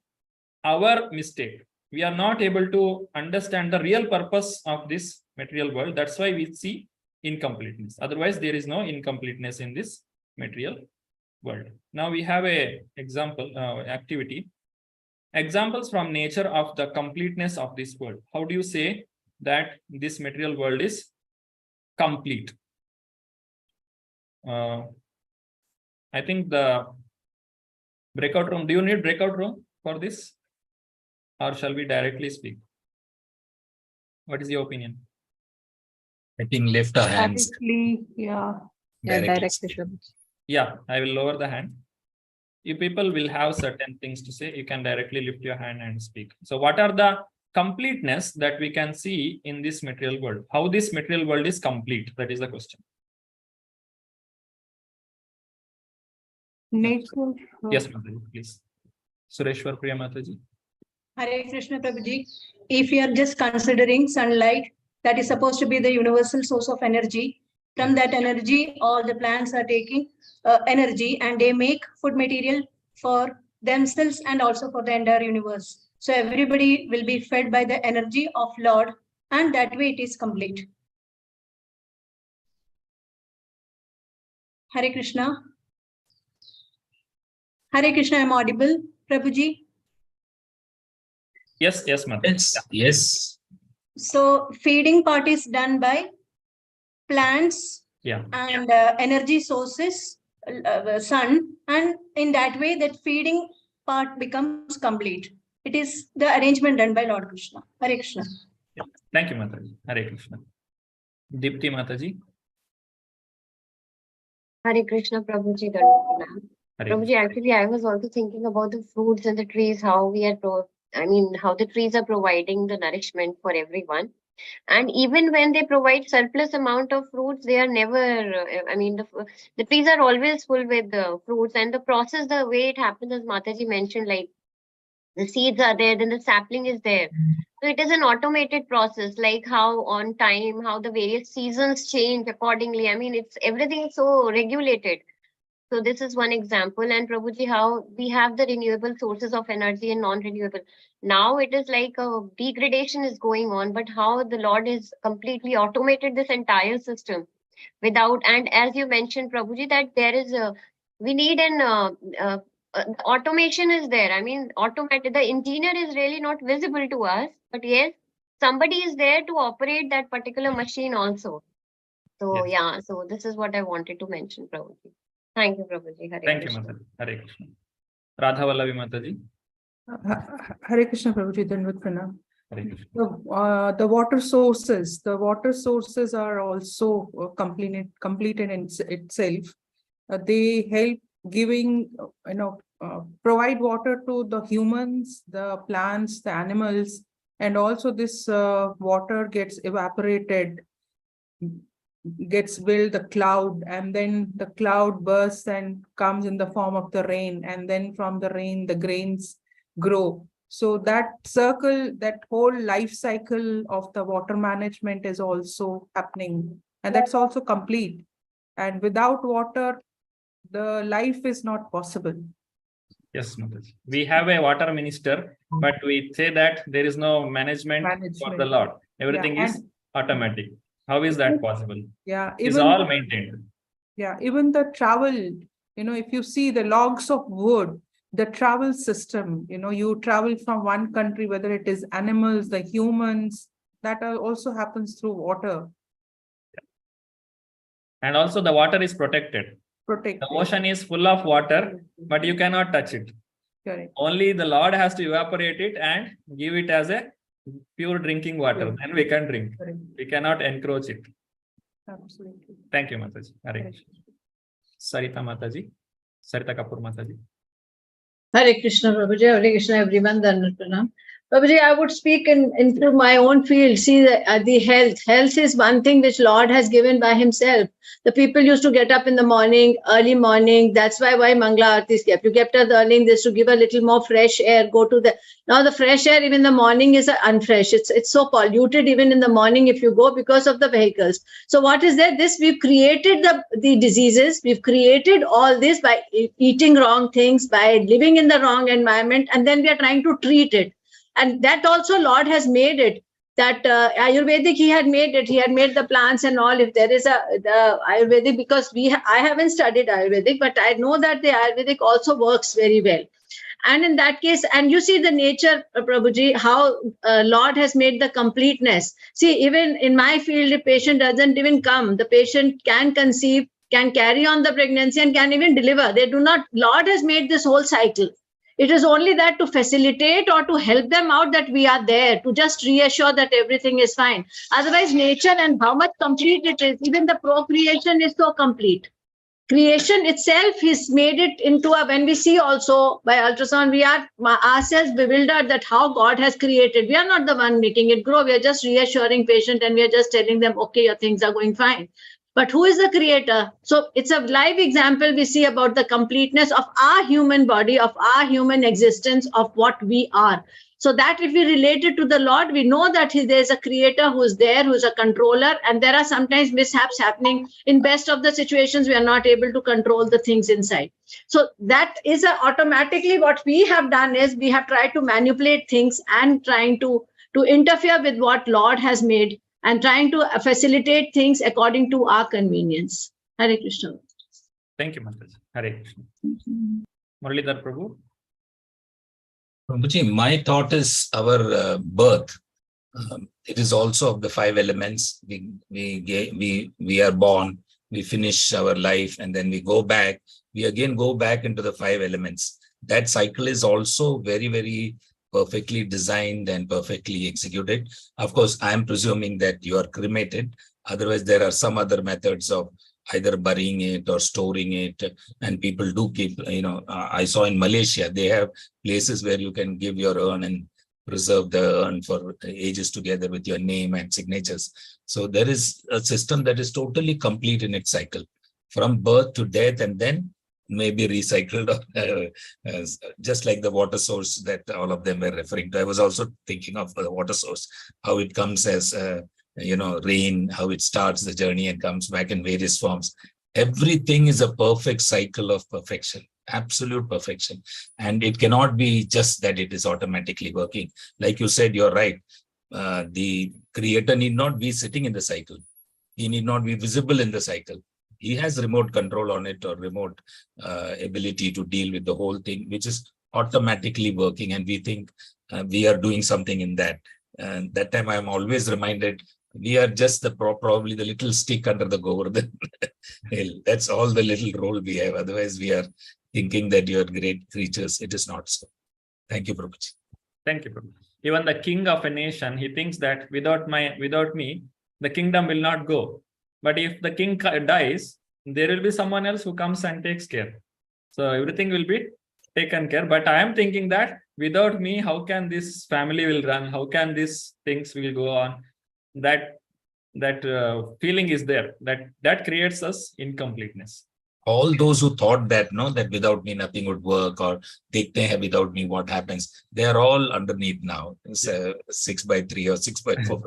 our mistake. We are not able to understand the real purpose of this material world. That's why we see incompleteness. Otherwise, there is no incompleteness in this material world. Now we have a example activity. Examples from nature of the completeness of this world. How do you say that this material world is complete? I think the breakout room. Do you need breakout room for this? Or shall we directly speak? What is your opinion? I think lift our hands. Yeah, Directly. directly. Prabhuji. Yeah, I will lower the hand. You people will have certain things to say. You can directly lift your hand and speak. So what are the completeness that we can see in this material world? How this material world is complete? That is the question. Nature. Yes, Mataji, please. Sureshwar Priya Mataji. Hare Krishna Prabhuji. If you are just considering sunlight, that is supposed to be the universal source of energy. From that energy, all the plants are taking energy, and they make food material for themselves and also for the entire universe. So everybody will be fed by the energy of Lord, and that way it is complete. Hare Krishna. Hare Krishna, I am audible, Prabhuji? Yes, Mataji. Yes. So feeding part is done by plants, Yeah. and energy sources, sun, and in that way that feeding part becomes complete. It is the arrangement done by Lord Krishna. Hare Krishna. Yeah. Thank you, Mataji. Hare Krishna. Dipti Mataji. Hare Krishna, Prabhuji. Hare Prabhuji, Krishna. actually, I was also thinking about the fruits and the trees, how we are, how the trees are providing the nourishment for everyone. And even when they provide surplus amount of fruits, they are never, the trees are always full with fruits. And the process, the way it happens, as Mataji mentioned, like the seeds are there, then the sapling is there. So it is an automated process, like how on time, how the various seasons change accordingly. I mean, it's everything is so regulated. So this is one example. And Prabhuji, how we have the renewable sources of energy and non-renewable. Now it is like a degradation is going on, but how the Lord has completely automated this entire system without, and as you mentioned, Prabhuji, that there is we need a automation is there. I mean, automated, the engineer is really not visible to us, but yes, somebody is there to operate that particular machine also. So Yes. yeah, so this is what I wanted to mention, Prabhuji. Thank you, Prabhuji. Hare Thank you, Krishna. Mataji. Hare Krishna. Radha Vallavi Mataji. Hare Krishna, Prabhuji, Dandavat Pranam. Hare Krishna. The water sources are also complete in itself. They help giving, provide water to the humans, the plants, the animals, and also this water gets evaporated, gets built the cloud, and then the cloud bursts and comes in the form of the rain, and then from the rain the grains grow. So that circle, that whole life cycle of the water management is also happening, and that's also complete. And without water, the life is not possible. Yes, Mataji. We have a water minister, but we say that there is no management for the Lord. Everything Yeah, is automatic. How is that possible? Yeah, It's all maintained. Yeah, even the travel, if you see the logs of wood, the travel system, you travel from one country, whether it is animals, the humans, that also happens through water. And also the water is protected. The ocean is full of water, but you cannot touch it. Correct. Only the Lord has to evaporate it and give it as a pure drinking water. Then we can drink. Correct. We cannot encroach it. Absolutely. Thank you, Mataji. Hare Krishna. Sarita Mataji. Sarita Kapoor Mataji. Hare Krishna, Prabhuji. Hare Krishna, everyone. Dandavat Pranam. Prabhuji, I would speak into my own field. See, the health. Health is one thing which Lord has given by himself. The people used to get up in the morning, early morning. That's why Mangala Aarti is kept. You kept up early this to give a little more fresh air. Now the fresh air even in the morning is unfresh. It's so polluted even in the morning if you go because of the vehicles. So what is there? We've created the diseases. We've created all this by eating wrong things, by living in the wrong environment, and then we are trying to treat it. And that also Lord has made it. That Ayurvedic, he had made it. He had made the plants and all. If there is the Ayurvedic, because I haven't studied Ayurvedic, but I know that the Ayurvedic also works very well. And in that case, and you see the nature, Prabhuji, how Lord has made the completeness. See, even in my field, the patient doesn't even come. The patient can conceive, can carry on the pregnancy, and can even deliver. Lord has made this whole cycle. It is only that to facilitate or to help them out that we are there, to just reassure that everything is fine. Otherwise, nature and how much complete it is, even the procreation is so complete. Creation itself is made it into when we see also by ultrasound, we are ourselves bewildered that how God has created. We are not the one making it grow. We are just reassuring patient and we are just telling them, okay, your things are going fine. But who is the creator? So it's a live example we see about the completeness of our human body, of our human existence, of what we are. So that if we relate it to the Lord, we know that there's a creator who is there, who is a controller, and there are sometimes mishaps happening. In best of the situations, we are not able to control the things inside. So that is automatically what we have done is we have tried to manipulate things and trying to interfere with what Lord has made and trying to facilitate things according to our convenience. Hare Krishna. Thank you, Mataji. Hare Krishna. Muralidhar Prabhu. Prabhuji, my thought is our birth. It is also of the 5 elements. We are born, we finish our life, and then we go back. We again go back into the 5 elements. That cycle is also very, very perfectly designed and perfectly executed. Of course, I am presuming that you are cremated. Otherwise, there are some other methods of either burying it or storing it. And people do keep, I saw in Malaysia, they have places where you can give your urn and preserve the urn for ages together with your name and signatures. So there is a system that is totally complete in its cycle, from birth to death, and then maybe recycled, just like the water source that all of them were referring to. I was also thinking of the water source, how it comes as rain, how it starts the journey and comes back in various forms. Everything is a perfect cycle of perfection, absolute perfection. And it cannot be just that it is automatically working. Like you said, you're right. The creator need not be sitting in the cycle. He need not be visible in the cycle. he has remote control on it, or remote ability to deal with the whole thing, which is automatically working, and we think we are doing something in that. And that time I'm always reminded, we are just the probably the little stick under the Govardhan hill. That's all the little role we have. Otherwise, we are thinking that you are great creatures. It is not so. Thank you, Prabhuji. Thank you, Prabhu. Even the king of a nation, he thinks that without me, the kingdom will not go. But if the king dies, there will be someone else who comes and takes care. So everything will be taken care. But I am thinking that without me, how can this family will run? How can these things will go on? That feeling is there. That creates us incompleteness. All those who thought that, that without me nothing would work, or without me what happens, they are all underneath now. It's 6x3 or 6x4.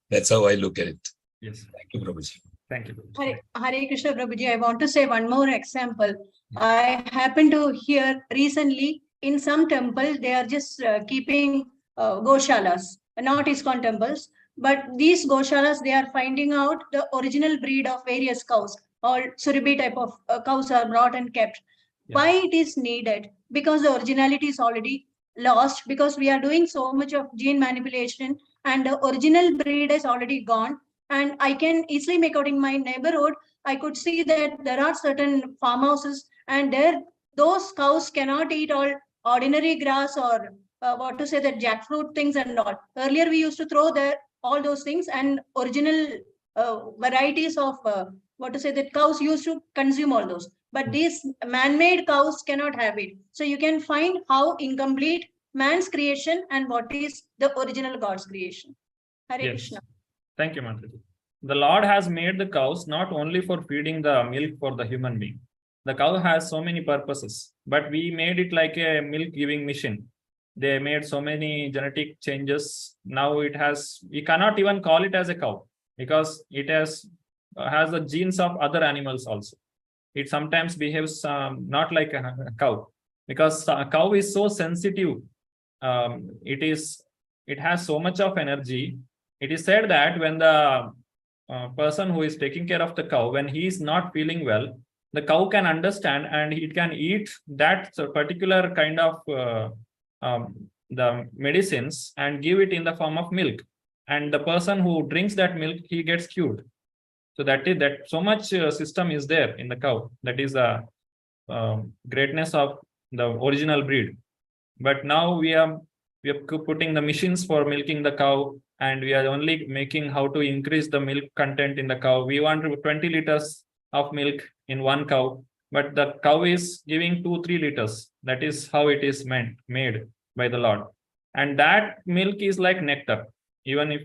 That's how I look at it. Yes. Thank you, Prabhuji. Thank you, Prabhuji. Hare Krishna, Prabhuji. I want to say one more example. I happened to hear recently in some temple, they are just keeping goshalas, not ISKCON temples, but these goshalas, they are finding out the original breed of various cows. All Surabhi type of cows are brought and kept. Yeah. Why it is needed? Because the originality is already lost, because we are doing so much of gene manipulation and the original breed is already gone. And I can easily make out in my neighborhood, I could see that there are certain farmhouses and there those cows cannot eat all ordinary grass or that jackfruit things and all. Earlier we used to throw there all those things, and original varieties of that cows used to consume all those. But these man-made cows cannot have it. So you can find how incomplete man's creation and what is the original God's creation. Hare Yes. Krishna. Thank you, Mataji. The Lord has made the cows not only for feeding the milk for the human being. The cow has so many purposes, but we made it like a milk giving machine. They made so many genetic changes. Now we cannot even call it as a cow, because it has the genes of other animals also. It sometimes behaves not like a cow, because a cow is so sensitive. It has so much of energy. It is said that when the person who is taking care of the cow, when he is not feeling well, the cow can understand and it can eat that particular kind of the medicines and give it in the form of milk. And the person who drinks that milk, he gets cured. So that so much system is there in the cow. That is the greatness of the original breed. But now we are putting the machines for milking the cow, and we are only making how to increase the milk content in the cow. We want 20 liters of milk in one cow, but the cow is giving 2-3 liters. That is how it is made by the Lord. And that milk is like nectar. Even if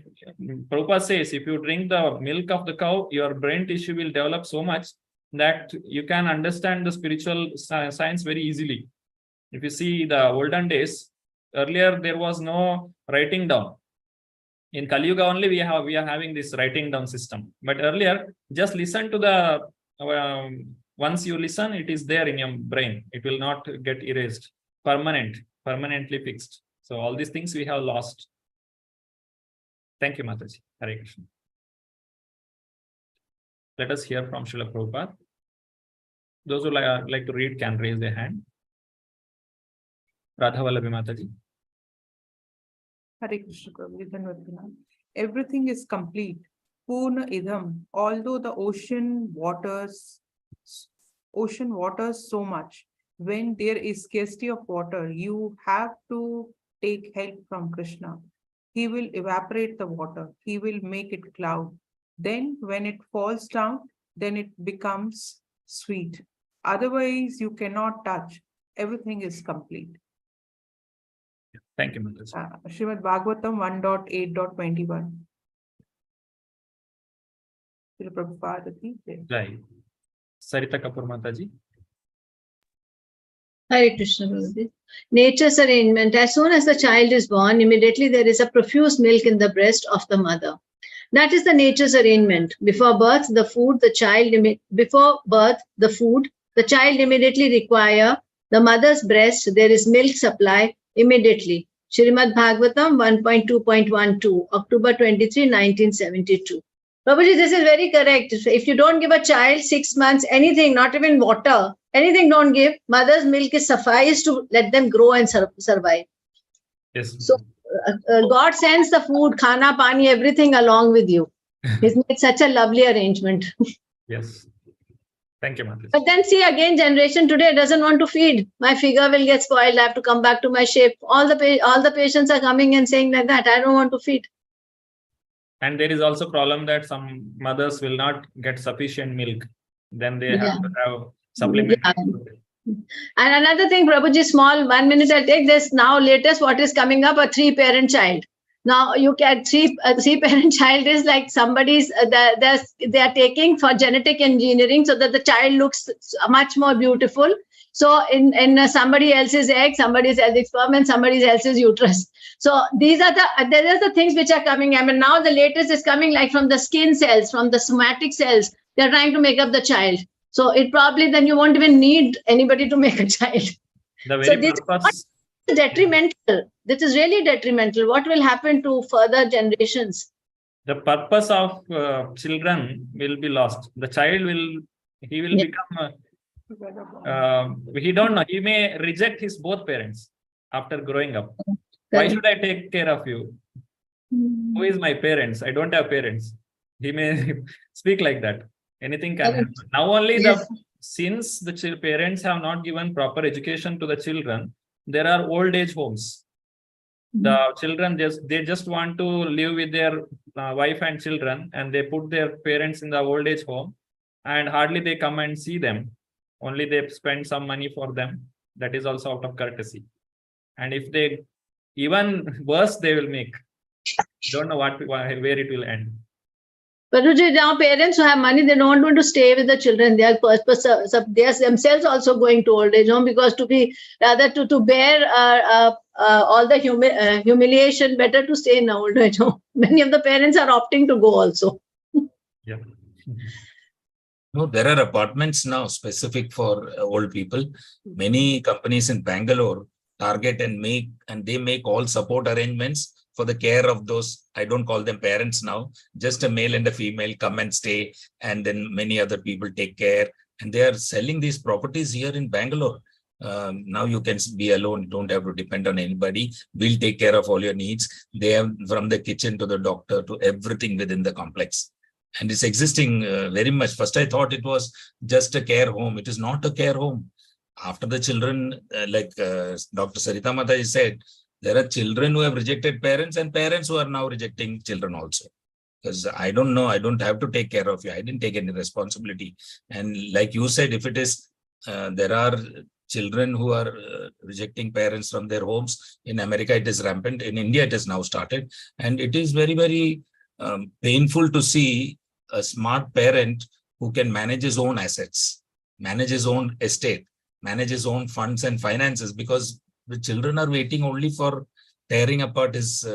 Prabhupada says, if you drink the milk of the cow, your brain tissue will develop so much that you can understand the spiritual science very easily. If you see the olden days, earlier there was no writing down. In Kali Yuga only we are having this writing down system. But earlier, just listen to the once you listen, it is there in your brain. It will not get erased. Permanently fixed. So all these things we have lost. Thank you, Mataji. Hare Krishna. Let us hear from Srila Prabhupada. Those who like to read can raise their hand. Radha Vallabhi Mataji. Hare Krishna, Prabhuji. Everything is complete. Purna idham. Although the ocean waters so much, when there is scarcity of water, you have to take help from Krishna. He will evaporate the water. He will make it cloud. Then when it falls down, then it becomes sweet. Otherwise, you cannot touch. Everything is complete. Thank you, Mataji. Srimad Bhagavatam 1.8.21. Prabhupada. Jai. Sarita Kapoor Mataji. Hare Krishna, Prabhuji. Nature's arrangement. As soon as the child is born, immediately there is a profuse milk in the breast of the mother. That is the nature's arrangement. Before birth, the food the child immediately require the mother's breast. There is milk supply immediately. Shrimad Bhagavatam 1.2.12, October 23, 1972. Prabhuji, this is very correct. If you don't give a child 6 months, anything, not even water, anything don't give, mother's milk is suffice to let them grow and survive. Yes. So God sends the food, khana, pani, everything along with you. He's made such a lovely arrangement. Yes. Thank you, Mataji. But then see, again, generation today doesn't want to feed. My figure will get spoiled. I have to come back to my shape. All the patients are coming and saying like that. I don't want to feed. And there is also problem that some mothers will not get sufficient milk. Then they have to have supplement. Yeah. And another thing, Prabhuji, small 1 minute I'll take this. Now latest what is coming up, a 3-parent child. Now you can three-parent child is like somebody's, they are taking for genetic engineering so that the child looks much more beautiful. So in somebody else's egg, somebody else's sperm and somebody else's uterus. So these are the things which are coming. I mean, now the latest is coming like from the skin cells, from the somatic cells. They're trying to make up the child. So it probably then you won't even need anybody to make a child. The very purpose. Detrimental. This is really detrimental. What will happen to further generations? The purpose of children will be lost. The child will become. He don't know. He may reject his both parents after growing up. Why should I take care of you? Who is my parents? I don't have parents. He may speak like that. Anything can happen. Now only since the parents have not given proper education to the children, there are old age homes. The children just want to live with their wife and children, and they put their parents in the old age home, and hardly they come and see them. Only they spend some money for them. That is also out of courtesy. And if they even worse, they will make. Don't know where it will end. But now parents who have money, they don't want to stay with the children. They are themselves also going to old age home because to bear all the humiliation, better to stay in old age home. Many of the parents are opting to go also. Yeah. No, there are apartments now specific for old people. Many companies in Bangalore target and they make all support arrangements for the care of those. I don't call them parents now, just a male and a female come and stay, and then many other people take care. And they are selling these properties here in Bangalore. Now you can be alone, you don't have to depend on anybody. We'll take care of all your needs. They have from the kitchen to the doctor to everything within the complex. And it's existing very much. First, I thought it was just a care home. It is not a care home. After the children, like Dr. Sarita Mataji said, there are children who have rejected parents and parents who are now rejecting children also. Because I don't know, I don't have to take care of you. I didn't take any responsibility. And like you said, if it is, there are children who are rejecting parents from their homes. In America, it is rampant. In India, it has now started. And it is very, very painful to see a smart parent who can manage his own assets, manage his own estate, manage his own funds and finances, because the children are waiting only for tearing apart his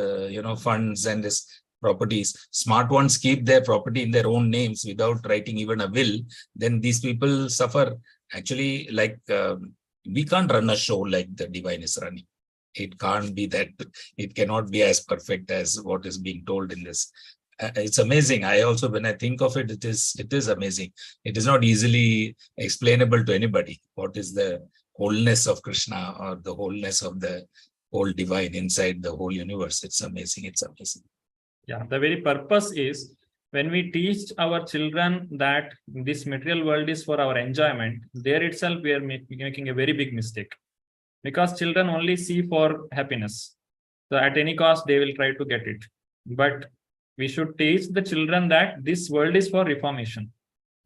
funds and his properties. Smart ones keep their property in their own names without writing even a will. Then these people suffer. Actually, like we can't run a show like the divine is running. It can't be that. It cannot be as perfect as what is being told in this. It's amazing. I also, when I think of it, it is amazing. It is not easily explainable to anybody. What is the wholeness of Krishna or the wholeness of the whole divine inside the whole universe? It's amazing. It's amazing. Yeah, the very purpose is when we teach our children that this material world is for our enjoyment, there itself we are making a very big mistake, because children only see for happiness. So at any cost, they will try to get it. But we should teach the children that this world is for reformation.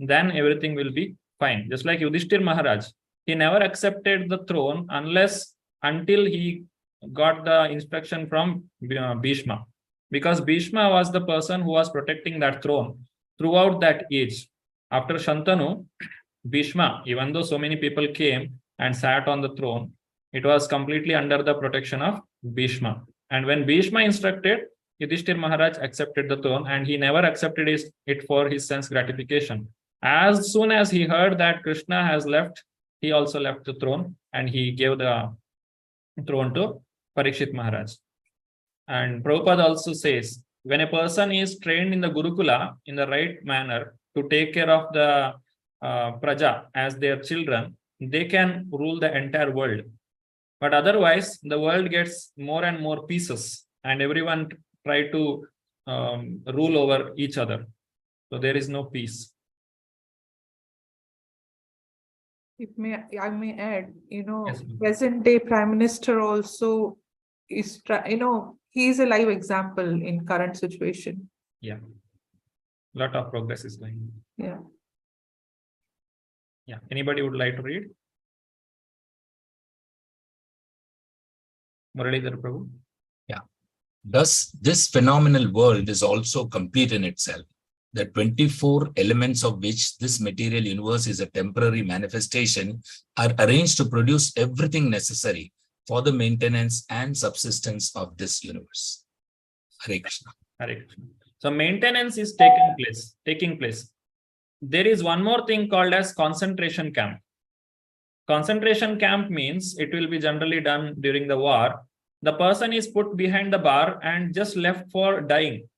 Then everything will be fine. Just like Yudhishthir Maharaj, he never accepted the throne until he got the instruction from Bhishma. Because Bhishma was the person who was protecting that throne throughout that age. After Shantanu, Bhishma, even though so many people came and sat on the throne, it was completely under the protection of Bhishma. And when Bhishma instructed, Yudhishthir Maharaj accepted the throne, and he never accepted it for his sense gratification. As soon as he heard that Krishna has left, he also left the throne, and he gave the throne to Parikshit Maharaj. And Prabhupada also says when a person is trained in the Gurukula in the right manner to take care of the praja as their children, they can rule the entire world. But otherwise, the world gets more and more pieces, and everyone try to rule over each other. So there is no peace. I may add, Yes, ma'am. present day Prime Minister also is, he is a live example in current situation. Yeah. Lot of progress is going on. Yeah. Yeah. Anybody would like to read? Muralidhar Prabhu. Thus, this phenomenal world is also complete in itself. The 24 elements of which this material universe is a temporary manifestation are arranged to produce everything necessary for the maintenance and subsistence of this universe. Hare Krishna. Hare Krishna. So maintenance is taking place. There is one more thing called as concentration camp. Concentration camp means it will be generally done during the war. The person is put behind the bar and just left for dying.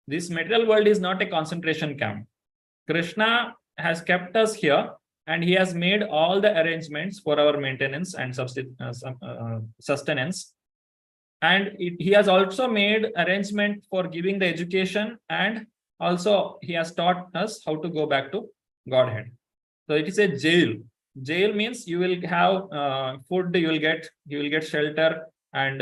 This material world is not a concentration camp. Krishna has kept us here, and he has made all the arrangements for our maintenance and sustenance. And he has also made arrangement for giving the education, and also he has taught us how to go back to Godhead. So it is a jail. Jail means you will have food, you will get shelter, and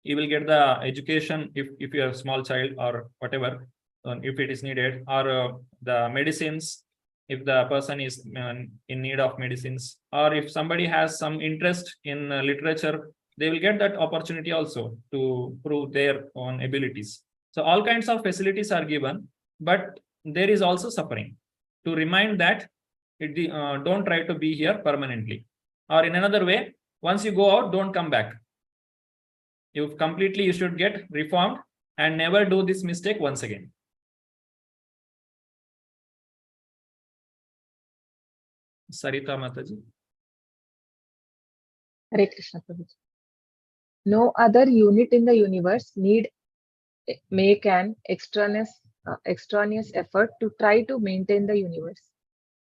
you will get the education if you have a small child or whatever, if it is needed, or the medicines if the person is in need of medicines, or if somebody has some interest in literature, they will get that opportunity also to prove their own abilities. So all kinds of facilities are given, but there is also suffering. To remind that don't try to be here permanently. Or in another way, once you go out, don't come back. You should get reformed and never do this mistake once again. Sarita Mataji. Hare Krishna Prabhuji. No other unit in the universe need make an extraneous effort to try to maintain the universe.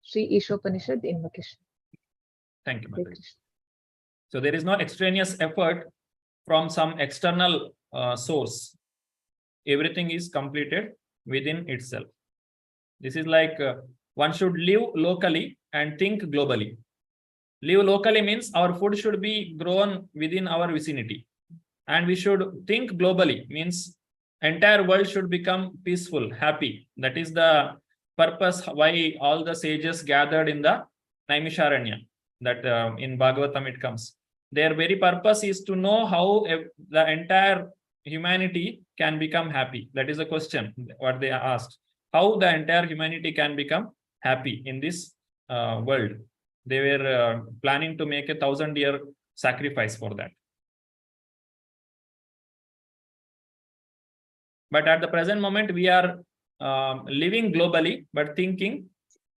Sri Ishopanishad invocation. Thank you, Hare Mataji. Krishna. So there is no extraneous effort from some external source. Everything is completed within itself. This is like one should live locally and think globally. Live locally means our food should be grown within our vicinity. And we should think globally, means entire world should become peaceful, happy. That is the purpose why all the sages gathered in the Naimisharanya, that in Bhagavatam it comes. Their very purpose is to know how the entire humanity can become happy. That is the question what they asked. How the entire humanity can become happy in this world. They were planning to make 1,000-year sacrifice for that. But at the present moment, we are living globally, but thinking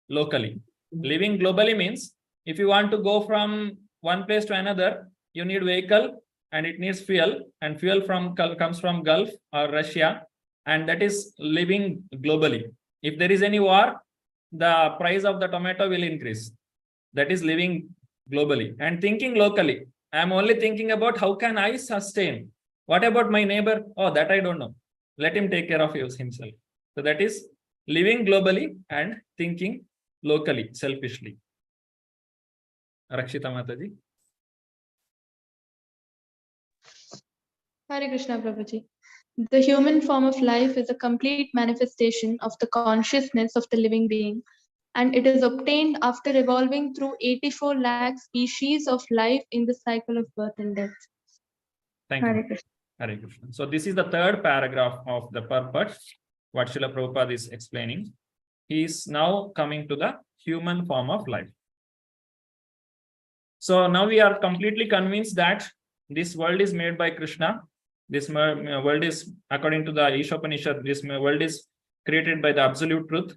locally. Living globally means if you want to go from one place to another, you need vehicle and it needs fuel, and fuel comes from Gulf or Russia, and that is living globally. If there is any war, the price of the tomato will increase. That is living globally. And thinking locally, I am only thinking about how can I sustain. What about my neighbor? Oh, that I don't know. Let him take care of himself. So that is living globally and thinking locally, selfishly. Rakshita Mataji. Hare Krishna Prabhuji. The human form of life is a complete manifestation of the consciousness of the living being, and it is obtained after evolving through 84 lakh species of life in the cycle of birth and death. Thank you. Hare Krishna. Hare Krishna. So this is the third paragraph of the purport, what Srila Prabhupada is explaining. He is now coming to the human form of life. So now we are completely convinced that this world is made by Krishna. This world is, according to the Ishopanishad, this world is created by the absolute truth.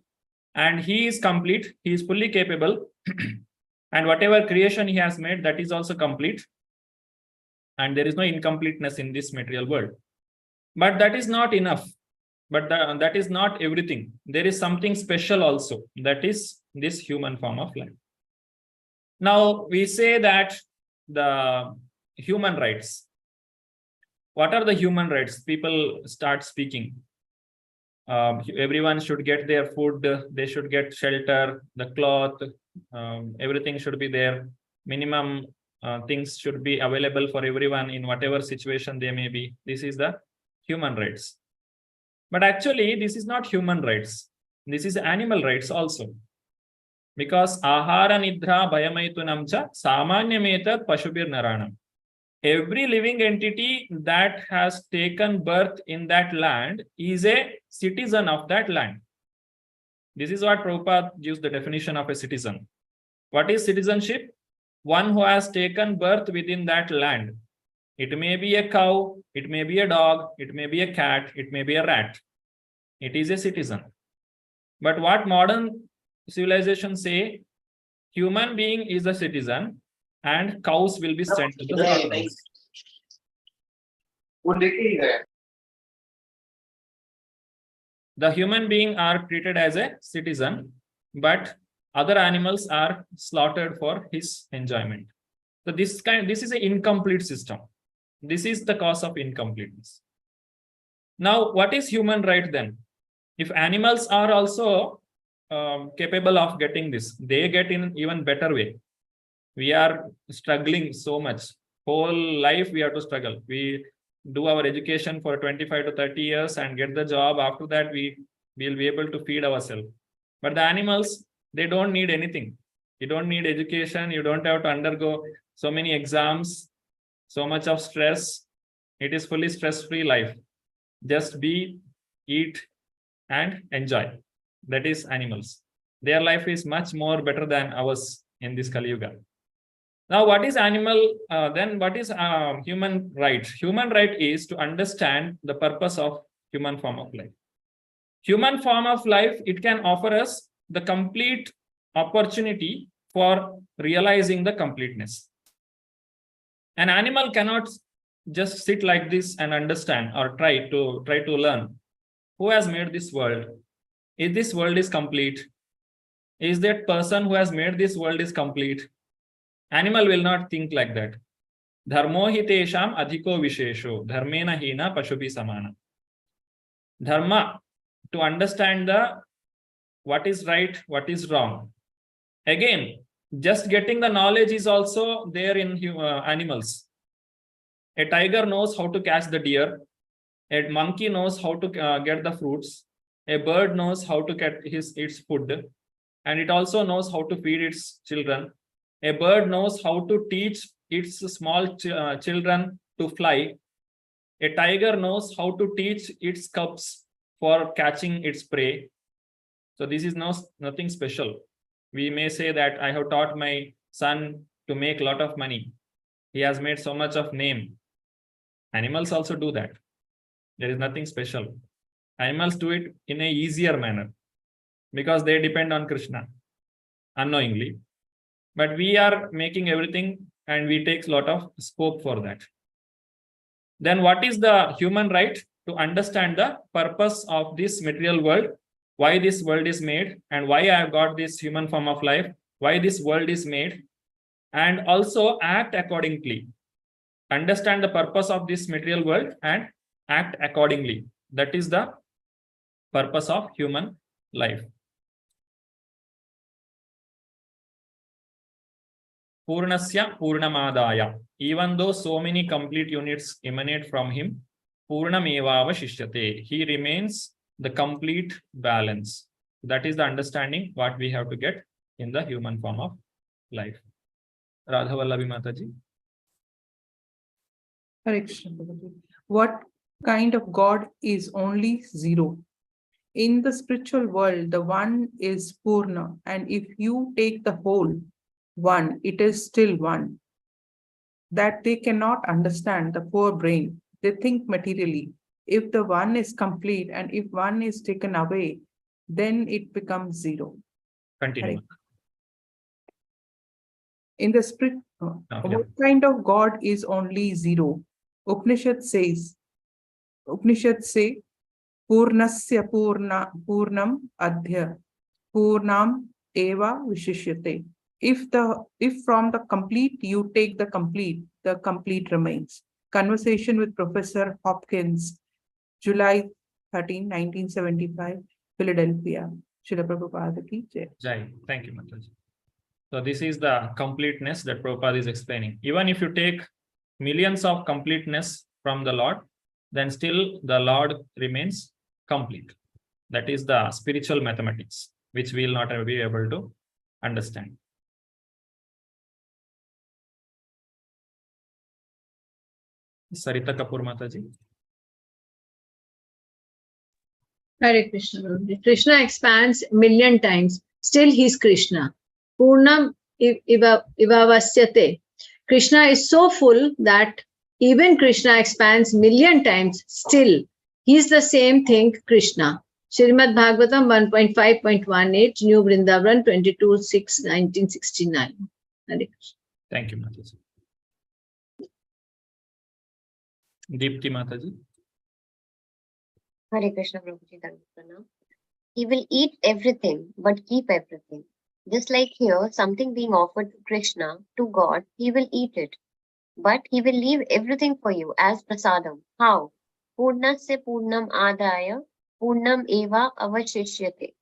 And he is complete, he is fully capable. And whatever creation he has made, that is also complete. And there is no incompleteness in this material world. But that is not enough. But that is not everything. There is something special also. That is this human form of life. Now we say that the human rights. What are the human rights? People start speaking. Everyone should get their food. They should get shelter, the cloth, everything should be there. Minimum things should be available for everyone in whatever situation they may be. This is the human rights. But actually, this is not human rights. This is animal rights also. Because ahara nidra bhayamaitunam cha samanyametat pashubir naranam. Every living entity that has taken birth in that land is a citizen of that land. This is what Prabhupada gives the definition of a citizen. What is citizenship? One who has taken birth within that land. It may be a cow, it may be a dog, it may be a cat, it may be a rat. It is a citizen. But what modern civilization say, human being is a citizen and cows will be sent to the slaughterhouse. The human being are treated as a citizen, but other animals are slaughtered for his enjoyment. So this is an incomplete system. This is the cause of incompleteness. Now, what is human right then? If animals are also capable of getting this, they get in even better way. We are struggling so much. Whole life we have to struggle. We do our education for 25 to 30 years and get the job. After that, we will be able to feed ourselves. But the animals, they don't need anything. You don't need education. You don't have to undergo so many exams, so much of stress. It is fully stress-free life. Just be, eat, and enjoy. That is animals. Their life is much more better than ours in this Kali Yuga. Now, what is animal? Then what is human right? Human right is to understand the purpose of human form of life. Human form of life, it can offer us the complete opportunity for realizing the completeness. An animal cannot just sit like this and understand or try to learn. Who has made this world? If this world is complete, is that person who has made this world is complete? Animal will not think like that. Dharmo hi tesham adhiko vishesho, dharmena hina pashubi samana. Dharma, to understand what is right, what is wrong. Again, just getting the knowledge is also there in animals. A tiger knows how to catch the deer. A monkey knows how to get the fruits. A bird knows how to get its food. And it also knows how to feed its children. A bird knows how to teach its small children to fly. A tiger knows how to teach its cubs for catching its prey. So this is nothing special. We may say that I have taught my son to make a lot of money. He has made so much of name. Animals also do that. There is nothing special. Animals do it in an easier manner because they depend on Krishna unknowingly. But we are making everything and we take a lot of scope for that. Then what is the human right? To understand the purpose of this material world, why this world is made and why I have got this human form of life, why this world is made, and also act accordingly. Understand the purpose of this material world and act accordingly. That is the purpose of human life. Purnasya Purnamadaya. Even though so many complete units emanate from him, Purnamevava Shishyate. He remains the complete balance. That is the understanding what we have to get in the human form of life. Radha Vallavi Mataji. What kind of God is only zero? In the spiritual world, the one is Purna, and if you take the whole one, it is still one. That they cannot understand, the poor brain. They think materially. If the one is complete and if one is taken away, then it becomes zero. Continue. In the spirit, what kind of God is only zero? Upanishad says, Upanishads say, Purnasya Purnam Adhya Purnam Eva Vishishyate. If from the complete you take the complete remains. Conversation with Professor Hopkins, July 13, 1975, Philadelphia. Srila Prabhupada ki jai. Jai. Thank you, Mataji. So this is the completeness that Prabhupada is explaining. Even if you take millions of completeness from the Lord, then still the Lord remains complete. That is the spiritual mathematics, which we will not be able to understand. Sarita Kapoor Mataji. Hare Krishna. Krishna expands million times. Still he's Krishna. Purnam ivavasyate. Krishna is so full that even Krishna expands million times. Still, he's the same thing, Krishna. Srimad Bhagavatam 1.5.18, New Vrindavan 22/6/1969. Hare Krishna. Thank you, Mataji. Deepti Mataji. Hare Krishna Prabhuji, Pranam. He will eat everything but keep everything. Just like here, something being offered to Krishna, to God, he will eat it. But he will leave everything for you as prasadam. How? Purnasya Purnam Adaya Purnam Eva Avashishyate.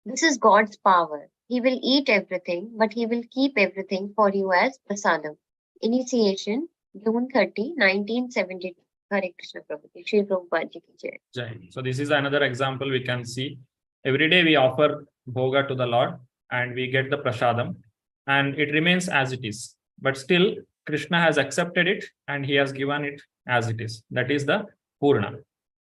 This is God's power. He will eat everything, but he will keep everything for you as prasadam. Initiation, June 30, 1972. Hare Krishna Prabhuji. Shri Prabhupada Ji ki jai. Jai. So this is another example we can see. Every day we offer bhoga to the Lord and we get the prasadam and it remains as it is. But still Krishna has accepted it and he has given it as it is. That is the Purna.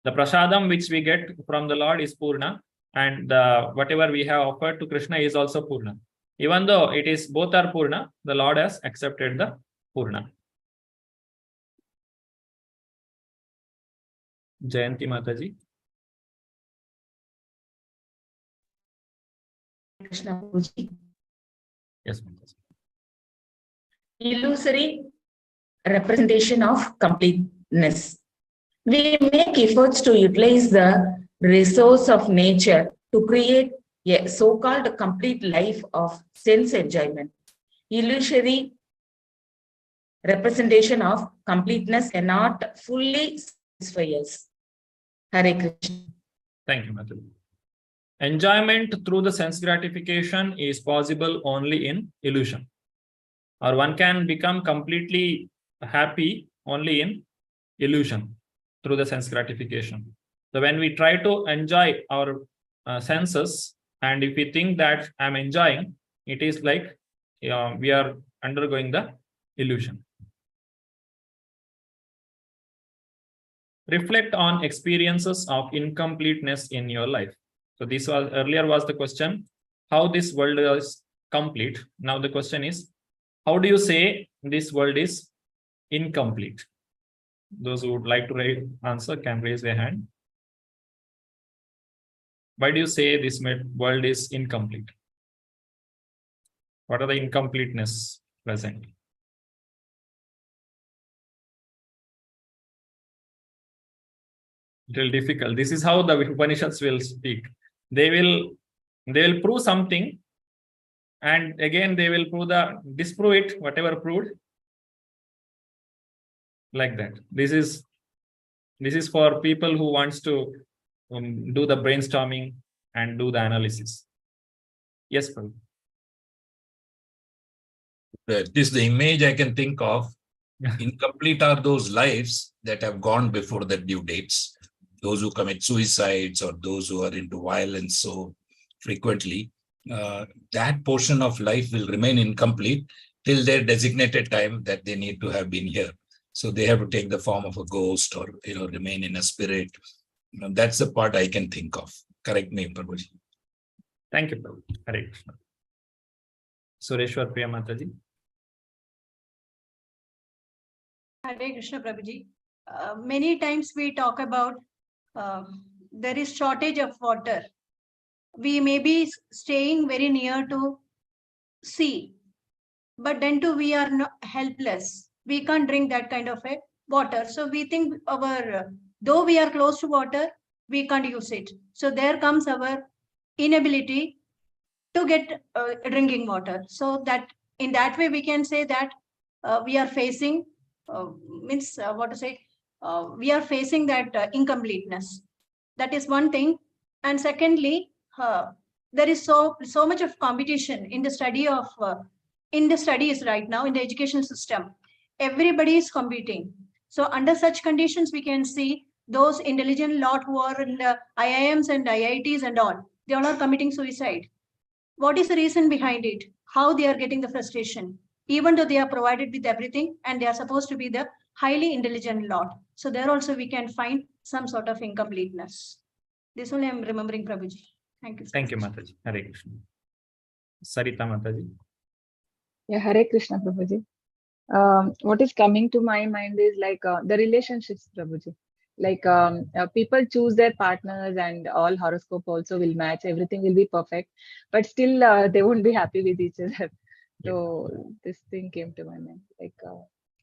The prasadam which we get from the Lord is Purna and whatever we have offered to Krishna is also Purna. Even though it is both are Purna, the Lord has accepted the Purna. Jayanti Mataji. Krishna Guruji. Yes, Mataji. Illusory representation of completeness. We make efforts to utilize the resource of nature to create a so-called complete life of sense enjoyment. Illusory representation of completeness cannot fully satisfy us. Hare Krishna. Thank you, Mataji. Enjoyment through the sense gratification is possible only in illusion. Or one can become completely happy only in illusion through the sense gratification. So when we try to enjoy our senses, and if we think that I'm enjoying, it is like we are undergoing the illusion. Reflect on experiences of incompleteness in your life. So this was earlier was the question, how this world is complete. Now the question is, how do you say this world is incomplete? Those who would like to answer can raise their hand. Why do you say this world is incomplete? What are the incompleteness present? It will be difficult. This is how the Upanishads will speak. They will prove something, and again they will disprove it, whatever proved. Like that. This is for people who wants to do the brainstorming and do the analysis. Yes, Prabhu. This is the image I can think of. Incomplete are those lives that have gone before the due dates. Those who commit suicides or those who are into violence so frequently, that portion of life will remain incomplete till their designated time that they need to have been here. So they have to take the form of a ghost or remain in a spirit. That's the part I can think of. Correct me, Prabhuji. Thank you, Prabhu. Hare Krishna. Sureshwar Priya Mataji. Hare Krishna Prabhuji. Many times we talk about there is shortage of water. We may be staying very near to sea, but then too we are helpless. We can't drink that kind of a water. So we think our Though we are close to water, we can't use it. So there comes our inability to get drinking water. So that in that way, we can say that we are facing, we are facing that incompleteness. That is one thing. And secondly, there is so much of competition in the study of in the studies right now in the education system. Everybody is competing. So under such conditions, we can see those intelligent lot who are in the IIMs and IITs and all, they all are committing suicide. What is the reason behind it? How they are getting the frustration, even though they are provided with everything and they are supposed to be the highly intelligent lot. So there also we can find some sort of incompleteness. This only I am remembering, Prabhuji. Thank you. Thank you, Mataji. Hare Krishna. Sarita Mataji. Yeah, Hare Krishna, Prabhuji. What is coming to my mind is like the relationships, Prabhuji. Like people choose their partners and all horoscope also will match, everything will be perfect, but still they won't be happy with each other. So this thing came to my mind, like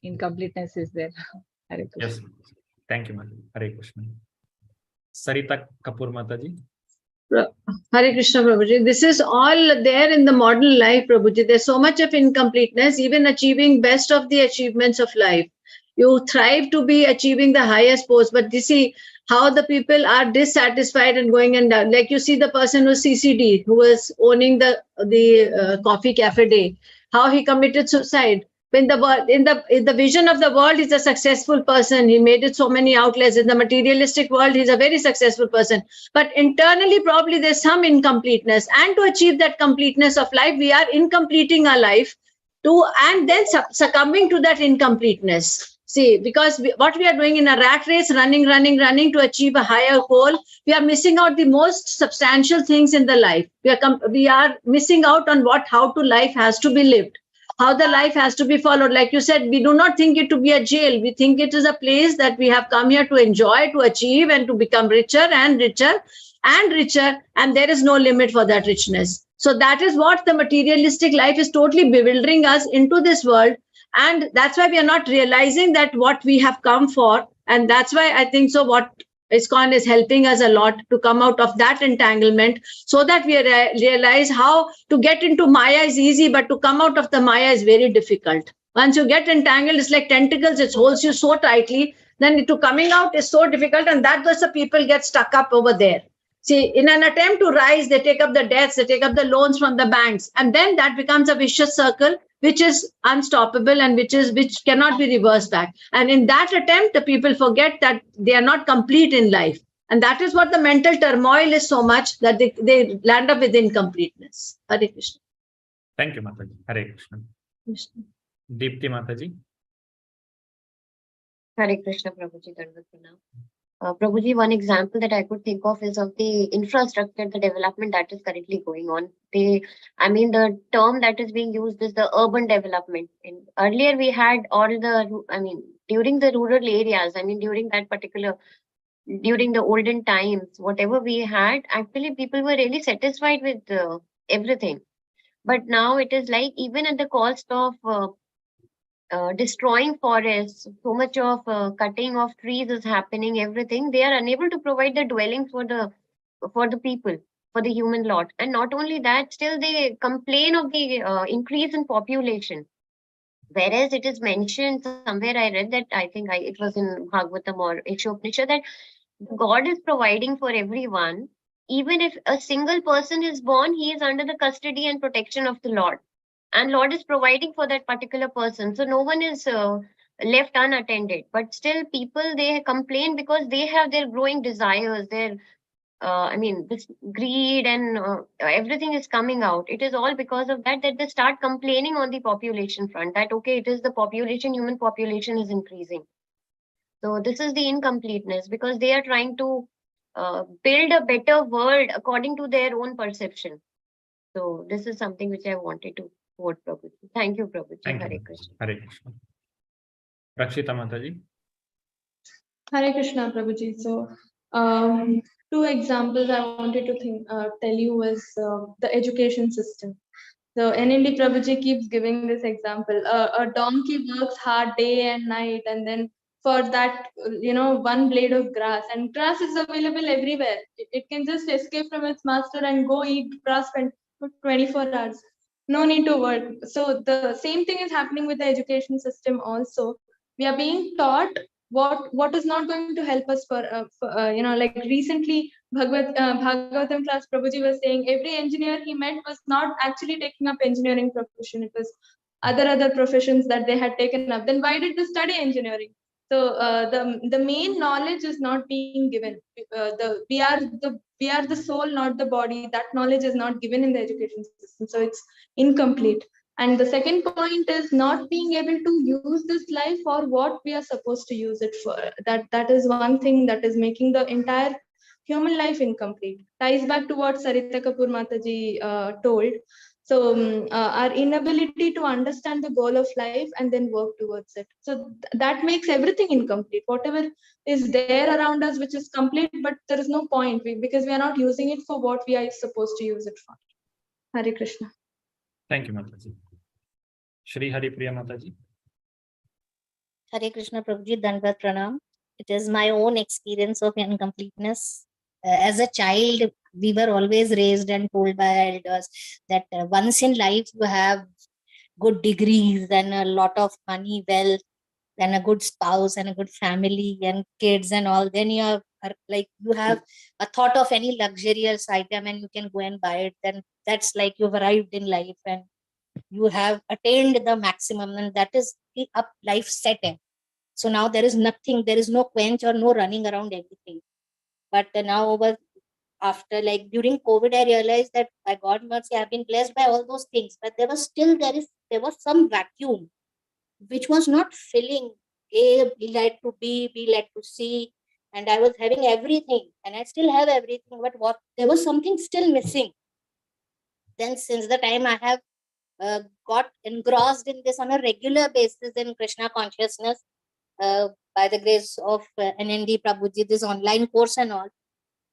incompleteness is there. Hare Krishna. Yes. Thank you, Mataji. Hare Krishna. Sarita Kapoor Mataji. Hare Krishna, Prabhuji. This is all there in the modern life, Prabhuji. There's so much of incompleteness, even achieving best of the achievements of life. You thrive to be achieving the highest post, but you see how the people are dissatisfied and going and down. Like you see the person who's CCD, who was owning the coffee cafe day, how he committed suicide. When in the vision of the world, he's a successful person. He made it so many outlets. In the materialistic world, he's a very successful person. But internally, probably there's some incompleteness. And to achieve that completeness of life, we are incompleting our life and then succumbing to that incompleteness. See, because what we are doing in a rat race, running to achieve a higher goal, we are missing out the most substantial things in the life. We are missing out on how life has to be lived, how the life has to be followed. Like you said, we do not think it to be a jail. We think it is a place that we have come here to enjoy, to achieve, and to become richer and richer and richer. And there is no limit for that richness. So that is what the materialistic life is totally bewildering us into this world. And that's why we are not realizing that what we have come for. And that's why I think so what ISKCON is helping us a lot to come out of that entanglement, so that we realize how to get into Maya is easy, but to come out of the Maya is very difficult. Once you get entangled, it's like tentacles, it holds you so tightly, then to coming out is so difficult, and that was the people get stuck up over there. See, in an attempt to rise, they take up the debts, they take up the loans from the banks, and then that becomes a vicious circle, which is unstoppable and which cannot be reversed back. And in that attempt, the people forget that they are not complete in life. And that is what the mental turmoil is so much, that they land up with incompleteness. Hare Krishna. Thank you, Mataji. Hare Krishna. Krishna. Deepti Mataji. Hare Krishna, Prabhuji. Prabhuji, one example that I could think of is of the infrastructure, the development that is currently going on. The term that is being used is the urban development. And earlier we had during the rural areas, during the olden times, whatever we had, actually people were really satisfied with everything. But now it is like, even at the cost of destroying forests, so much of cutting of trees is happening, everything, they are unable to provide the dwellings for the people, for the human lot. And not only that, still they complain of the increase in population. Whereas it is mentioned somewhere, I read that, it was in Bhagavatam or Ishopanishad, that God is providing for everyone. Even if a single person is born, he is under the custody and protection of the Lord. And Lord is providing for that particular person. So no one is left unattended. But still people, they complain because they have their growing desires, their, this greed and everything is coming out. It is all because of that they start complaining on the population front, that, okay, it is the population, human population is increasing. So this is the incompleteness, because they are trying to build a better world according to their own perception. So this is something which I wanted to quote, Prabhuji. Thank you, Prabhuji. Thank Hare you. Krishna. Hare Krishna. Rakshita Mataji. Hare Krishna, Prabhuji. So, two examples I wanted to tell you was the education system. So, NND Prabhuji keeps giving this example. A donkey works hard day and night, and then for that, one blade of grass, and grass is available everywhere. It can just escape from its master and go eat grass for 24 hours. No need to work. So the same thing is happening with the education system also. We are being taught what is not going to help us for like recently Bhagavatam class, Prabhuji was saying every engineer he met was not actually taking up engineering profession. It was other professions that they had taken up. Then why did they study engineering? So the main knowledge is not being given. We are the soul, not the body. That knowledge is not given in the education system, so it's incomplete. And the second point is not being able to use this life for what we are supposed to use it for. That is one thing that is making the entire human life incomplete. Ties back to what Sarita Kapoor Mataji told. So our inability to understand the goal of life and then work towards it. So that makes everything incomplete. Whatever is there around us, which is complete, but there is no point because we are not using it for what we are supposed to use it for. Hare Krishna. Thank you, Mataji. Shri Hari Priya Mataji. Hare Krishna Prabhuji, Dandavat Pranam. It is my own experience of incompleteness. As a child, we were always raised and told by our elders that once in life you have good degrees and a lot of money, wealth, and a good spouse and a good family and kids and all, then you are like you have a thought of any luxurious item and you can go and buy it. Then that's like you've arrived in life and you have attained the maximum, and that is up life setting. So now there is nothing, there is no quench or no running around everything. But now after like during COVID, I realized that by God mercy, I've been blessed by all those things, but there was some vacuum which was not filling. Be led to be led to see, and I was having everything, and I still have everything. But there was something still missing. Then since the time I have got engrossed in this on a regular basis in Krishna consciousness, by the grace of NND Prabhuji, this online course and all,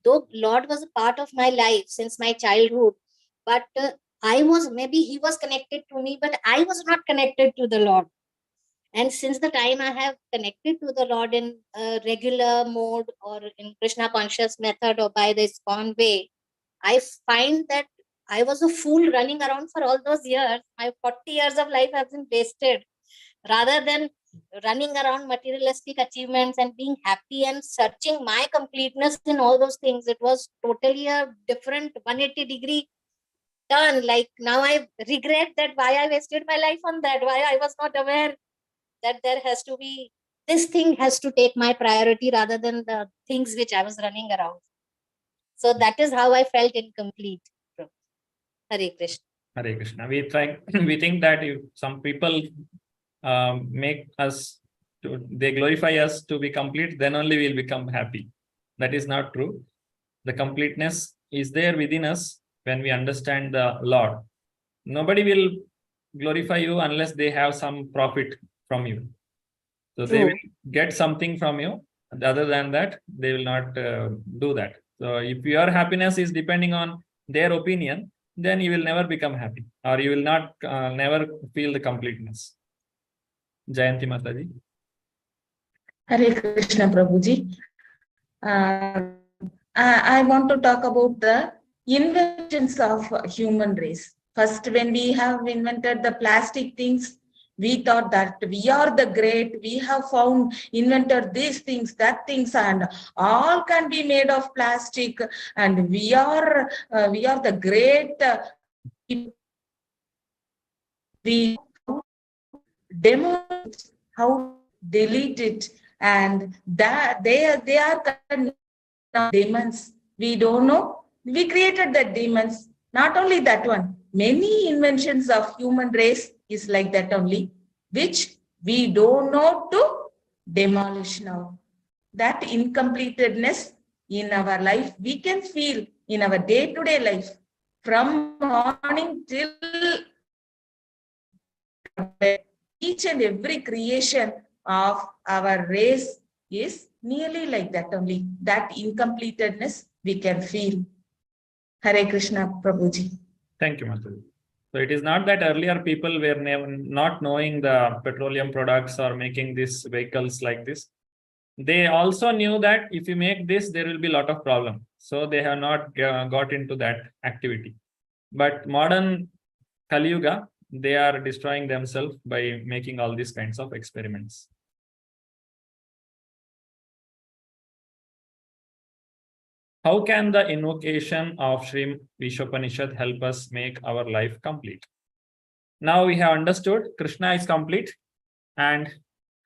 though Lord was a part of my life since my childhood, but maybe he was connected to me, but I was not connected to the Lord. And since the time I have connected to the Lord in regular mode or in Krishna conscious method or by the ISKCON way, I find that I was a fool running around for all those years. My 40 years of life has been wasted. Rather than running around materialistic achievements and being happy and searching my completeness in all those things, it was totally a different 180-degree turn. Like now I regret that why I wasted my life on that, why I was not aware that this thing has to take my priority rather than the things which I was running around. So that is how I felt incomplete. Hare Krishna. Hare Krishna. We think that if some people they glorify us to be complete, then only we'll become happy. That is not true. The completeness is there within us when we understand the Lord. Nobody will glorify you unless they have some profit from you. So they will get something from you. Other than that, they will not do that. So if your happiness is depending on their opinion, then you will never become happy, or you will not never feel the completeness. Jayanti Mataji. Hare Krishna Prabhuji. I want to talk about the inventions of human race. First, when we have invented the plastic things, we thought that we are the great, we have invented these things, that things, and all can be made of plastic, and we are the great. We demonstrate how delete it, and that they are demons. We don't know. We created the demons. Not only that one, many inventions of human race is like that only, which we don't know to demolish now. That incompletedness in our life, we can feel in our day-to-day life, from morning till each and every creation of our race is nearly like that only. That incompletedness we can feel. Hare Krishna Prabhuji. Thank you, Mataji. So it is not that earlier people were not knowing the petroleum products or making these vehicles like this. they also knew that if you make this, there will be a lot of problem. So they have not got into that activity. But modern Kali Yuga, they are destroying themselves by making all these kinds of experiments. How can the invocation of Sri Vishopanishad help us make our life complete? Now we have understood Krishna is complete and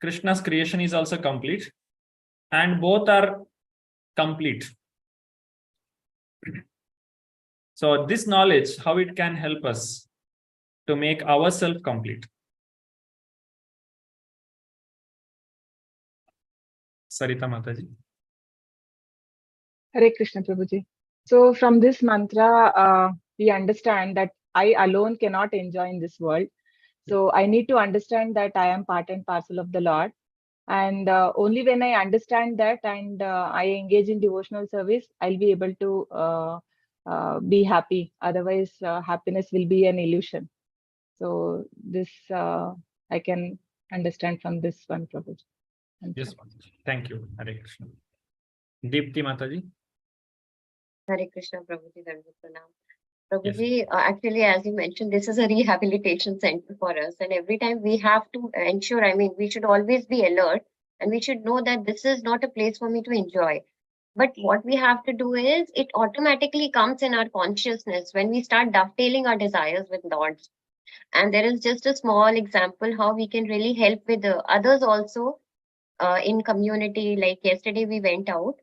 Krishna's creation is also complete, and both are complete. So this knowledge, how it can help us to make ourselves complete. Sarita Mataji. Hare Krishna Prabhuji. So from this mantra, we understand that I alone cannot enjoy in this world. So I need to understand that I am part and parcel of the Lord. And only when I understand that and I engage in devotional service, I'll be able to be happy. Otherwise, happiness will be an illusion. So this I can understand from this one, Prabhuji. Yes, Mataji. Thank you. Hare Krishna. Deepti Mataji. Hare Krishna, Prabhuji, Dandavat Pranam. Prabhuji, actually, as you mentioned, this is a rehabilitation center for us. And every time we have to ensure, I mean, we should always be alert and we should know that this is not a place for me to enjoy. But what we have to do is it automatically comes in our consciousness when we start dovetailing our desires with Lord's. And there is just a small example how we can really help with the others also in community. Like yesterday we went out.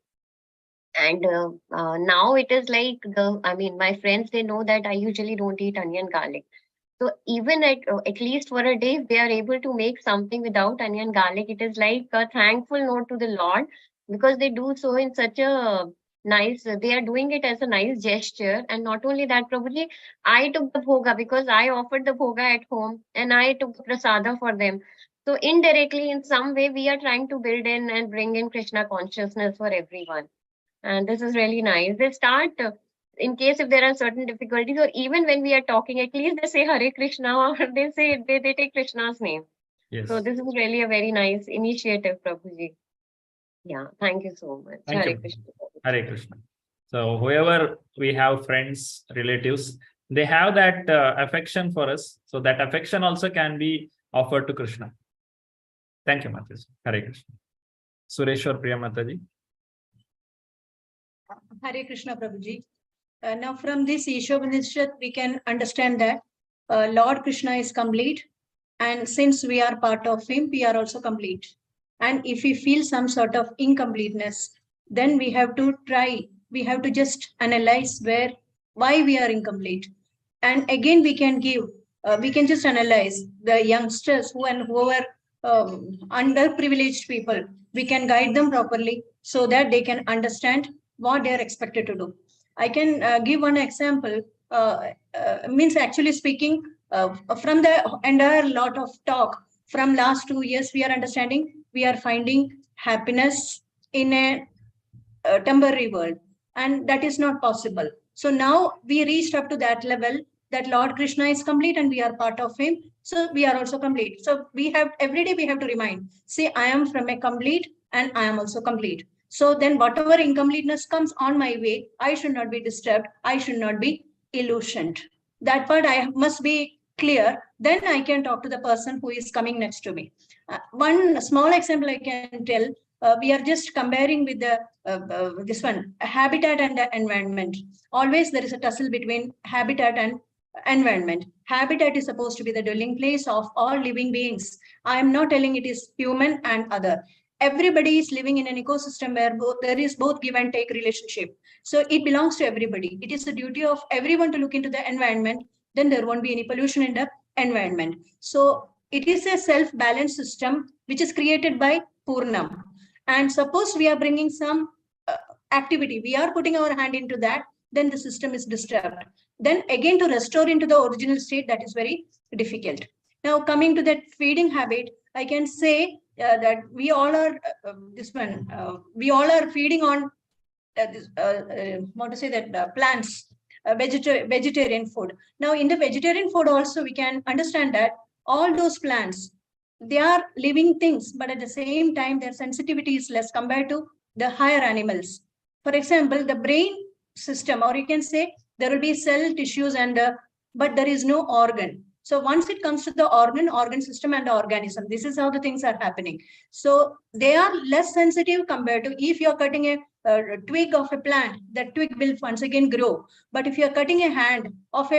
And now it is like my friends, they know that I usually don't eat onion garlic. So even at least for a day, if they are able to make something without onion garlic, it is like a thankful note to the Lord, because they do so in such a nice, they are doing it as a nice gesture. And not only that, Prabhuji, I took the bhoga because I offered the bhoga at home and I took the prasada for them. So indirectly, in some way, we are trying to build in and bring in Krishna consciousness for everyone. And this is really nice. They start, in case if there are certain difficulties, or even when we are talking, at least they say Hare Krishna, or they say they take Krishna's name. Yes. So this is really a very nice initiative, Prabhuji. Yeah, thank you so much. Thank Hare you. Krishna. Hare Krishna. So whoever we have, friends, relatives, they have that affection for us. So that affection also can be offered to Krishna. Thank you, Mataji. Hare Krishna. Sureshwar Priya Mataji. Hare Krishna Prabhuji. Now from this Ishopanishad, we can understand that Lord Krishna is complete. And since we are part of him, we are also complete. And if we feel some sort of incompleteness, then we have to try, we have to just analyze why we are incomplete. And again, we can just analyze the youngsters who are underprivileged people. We can guide them properly so that they can understand what they are expected to do. I can give one example, means actually speaking, from the entire lot of talk from last 2 years, we are understanding, we are finding happiness in a temporary world, and that is not possible. So now we reached up to that level that Lord Krishna is complete and we are part of him. So we are also complete. So we have, every day we have to remind, say, I am from a complete and I am also complete. So then whatever incompleteness comes on my way, I should not be disturbed. I should not be illusioned. That part I must be clear. Then I can talk to the person who is coming next to me. One small example I can tell, we are just comparing with the this one, habitat and the environment. Always there is a tussle between habitat and environment. Habitat is supposed to be the dwelling place of all living beings. I am not telling it is human and other. Everybody is living in an ecosystem where there is both give and take relationship. So it belongs to everybody. It is the duty of everyone to look into the environment. Then there won't be any pollution in the environment. So it is a self-balanced system which is created by Purnam. And suppose we are bringing some activity, we are putting our hand into that, then the system is disturbed. Then again to restore into the original state, that is very difficult. Now coming to that feeding habit, I can say that we all are we all are feeding on plants, vegetarian food. Now in the vegetarian food also we can understand that all those plants, they are living things, but at the same time, their sensitivity is less compared to the higher animals. For example, the brain system, or you can say there will be cell tissues but there is no organ. So once it comes to the organ system and the organism, this is how the things are happening. So they are less sensitive compared to if you're cutting a twig of a plant, that twig will once again grow. But if you're cutting a hand of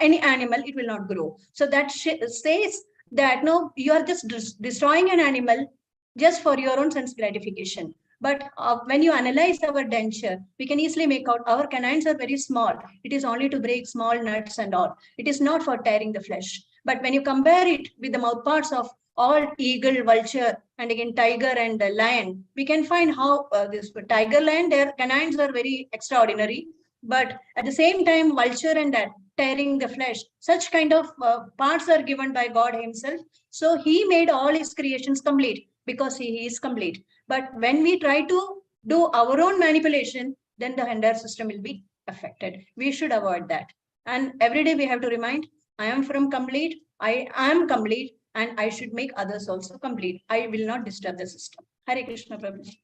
any animal, it will not grow. So that says that no, you are just destroying an animal just for your own sense gratification. But when you analyze our denture, we can easily make out our canines are very small. It is only to break small nuts and all. It is not for tearing the flesh. But when you compare it with the mouth parts of all eagle, vulture, and again tiger and lion, we can find how this tiger, lion, their canines are very extraordinary. But at the same time, vulture and that tearing the flesh, such kind of parts are given by God himself. So he made all his creations complete because he is complete. But when we try to do our own manipulation, then the entire system will be affected. We should avoid that. And every day we have to remind, I am from complete, I am complete, and I should make others also complete. I will not disturb the system. Hare Krishna, Prabhuji.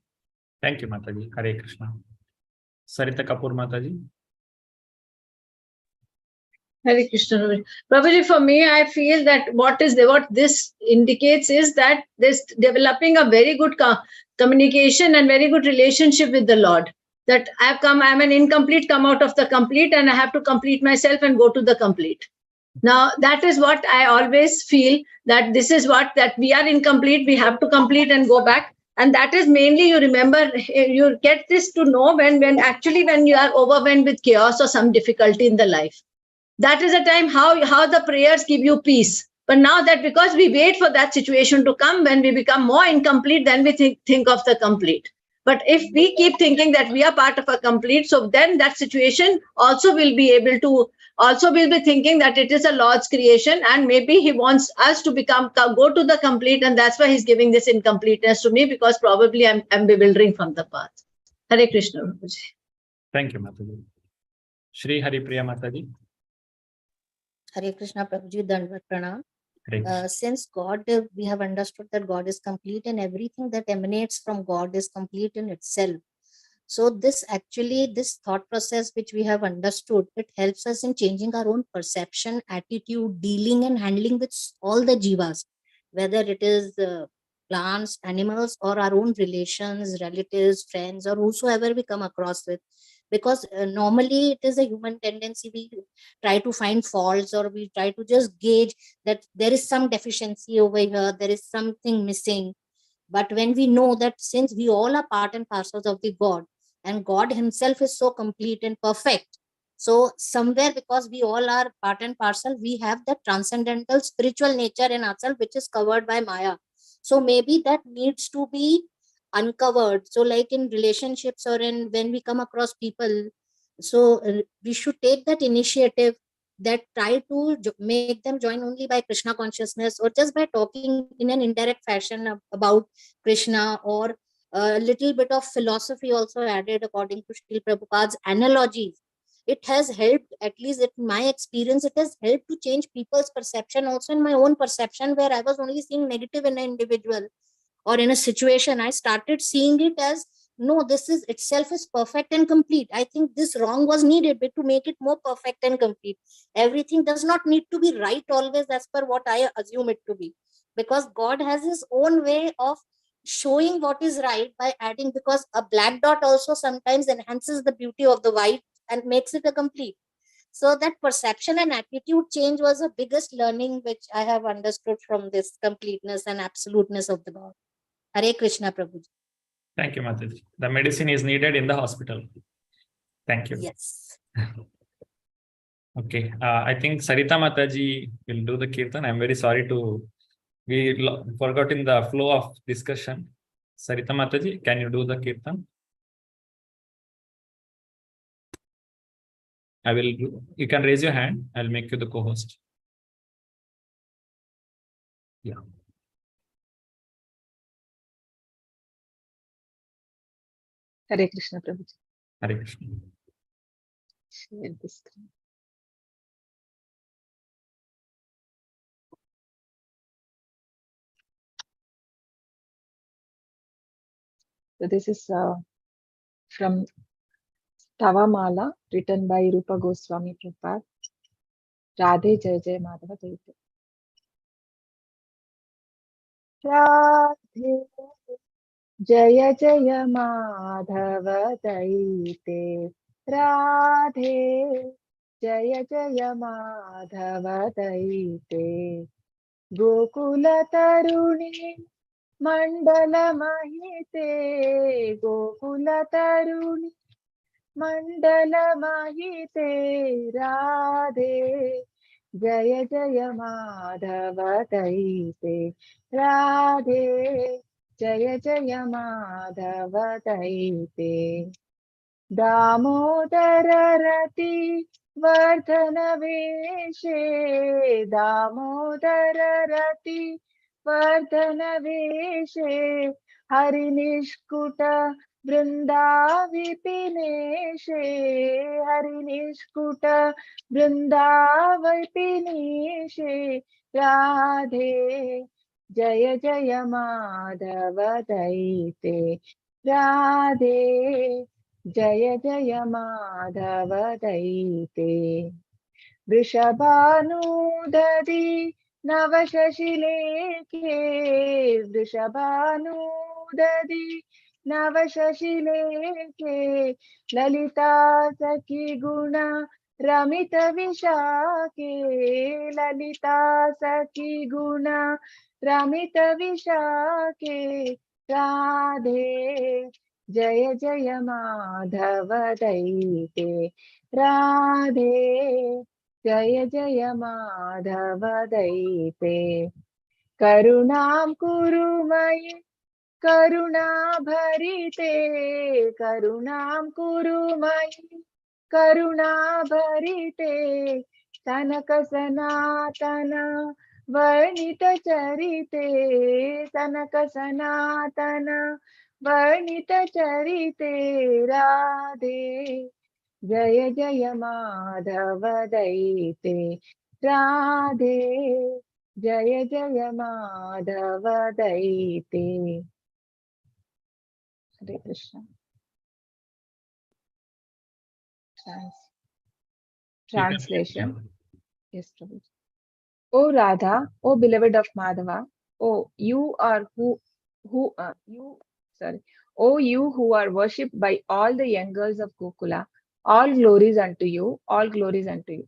Thank you, Mataji. Hare Krishna. Sarita Kapoor, Mataji. Hare Krishna. Prabhuji, for me, I feel that what this indicates is that there's developing a very good communication and very good relationship with the Lord. That I'm an incomplete, come out of the complete, and I have to complete myself and go to the complete. Now, that is what I always feel, that this is that we are incomplete, we have to complete and go back. And that is mainly, you remember, you get this to know when you are overwhelmed with chaos or some difficulty in the life. That is a time how the prayers give you peace. But now that because we wait for that situation to come, when we become more incomplete, then we think of the complete. But if we keep thinking that we are part of a complete, so then that situation also will be thinking that it is a Lord's creation, and maybe he wants us to go to the complete, and that's why he's giving this incompleteness to me, because probably I'm bewildering from the path. Hare Krishna. Thank you, Mataji. Shri Hari Priya Mataji. Hare Krishna, Prabhuji, Dandvat Pranam. Since God, we have understood that God is complete and everything that emanates from God is complete in itself. So this thought process which we have understood, it helps us in changing our own perception, attitude, dealing and handling with all the jivas, whether it is plants, animals, or our own relations, relatives, friends, or whosoever we come across with. Because normally it is a human tendency, we try to find faults, or we try to just gauge that there is some deficiency over here, there is something missing. But when we know that since we all are part and parcels of the God, and God himself is so complete and perfect, so somewhere, because we all are part and parcel, we have that transcendental spiritual nature in ourselves, which is covered by Maya. So maybe that needs to be uncovered. So like in relationships or when we come across people, so we should take that initiative, that try to make them join only by Krishna consciousness, or just by talking in an indirect fashion about Krishna, or a little bit of philosophy also added according to Srila Prabhupada's analogies. It has helped, at least in my experience, it has helped to change people's perception, also in my own perception, where I was only seeing negative in an individual or in a situation. I started seeing it as, no, this is itself is perfect and complete. I think this wrong was needed to make it more perfect and complete. Everything does not need to be right always as per what I assume it to be, because God has his own way of showing what is right by adding, because a black dot also sometimes enhances the beauty of the white and makes it a complete. So that perception and attitude change was the biggest learning which I have understood from this completeness and absoluteness of the God. Hare Krishna, Prabhuji. Thank you, Mataji. The medicine is needed in the hospital. Thank you. Yes. Okay. I think Sarita Mataji will do the kirtan. I'm very sorry we forgot in the flow of discussion. Sarita Mataji, can you do the kirtan? You can raise your hand. I'll make you the co-host. Yeah. Hare Krishna, Prabhuji. Hare Krishna. Share this screen. So this is from Tavamala, written by Rupa Goswami Prabhupada. Radhe Jai Jai Madhava Daite. Radhe Jaya Jaya Madhava Daite. Radhe Jaya Jaya Madhava Daite. Gokula Taruni Mandala Mahite. Gokula Taruni Mandala Mahite. Radhe Jaya Jaya Madhava Daite. Radhe Jaya Jaya Madhava Daite. Damodar Rati Vardhana Veshe. Damodar Rati Vardhana Veshe. Hari Nishkuta Vrinda Vipineshe. Hari Nishkuta Vrinda Vipineshe. Radhe Jaya Jaya Madhava Daite. Radhe Jaya Jaya Madhava Daite. Vrishabhanudadi Navashashileke. Vrishabhanudadi Navashashileke. Lalita Sakhi Guna Ramita Vishake. Lalita Sakhi Guna Ramita Vishake. Radhe Jaya Jaya Madhava Daite. Radhe Jaya Jaya Madhava Daite. Karunam Kurumai Karuna Bharite. Karunam Kurumai Karuna Bharite. Sanaka Sanatana Varnita Charite. Sanaka Sanatana Varnita Charite. Radhe Jaya Jaya Madhava Daite. Radhe Jaya Jaya Madhava Daite. Hare Krishna. Translation. Yes, Prabhu. O Radha, O beloved of Madhava, O you are O you who are worshipped by all the young girls of Gokula, all glories unto you, all glories unto you.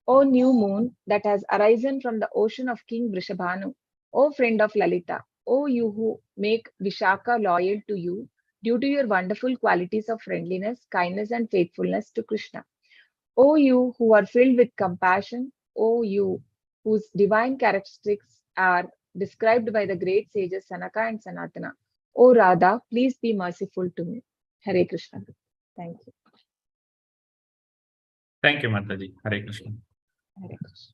O new moon that has arisen from the ocean of King Vrishabhanu, O friend of Lalita, O you who make Vishaka loyal to you due to your wonderful qualities of friendliness, kindness, and faithfulness to Krishna. O you who are filled with compassion, O you whose divine characteristics are described by the great sages Sanaka and Sanatana. O Radha, please be merciful to me. Hare Krishna. Thank you. Thank you, Mataji. Hare Krishna. Hare Krishna.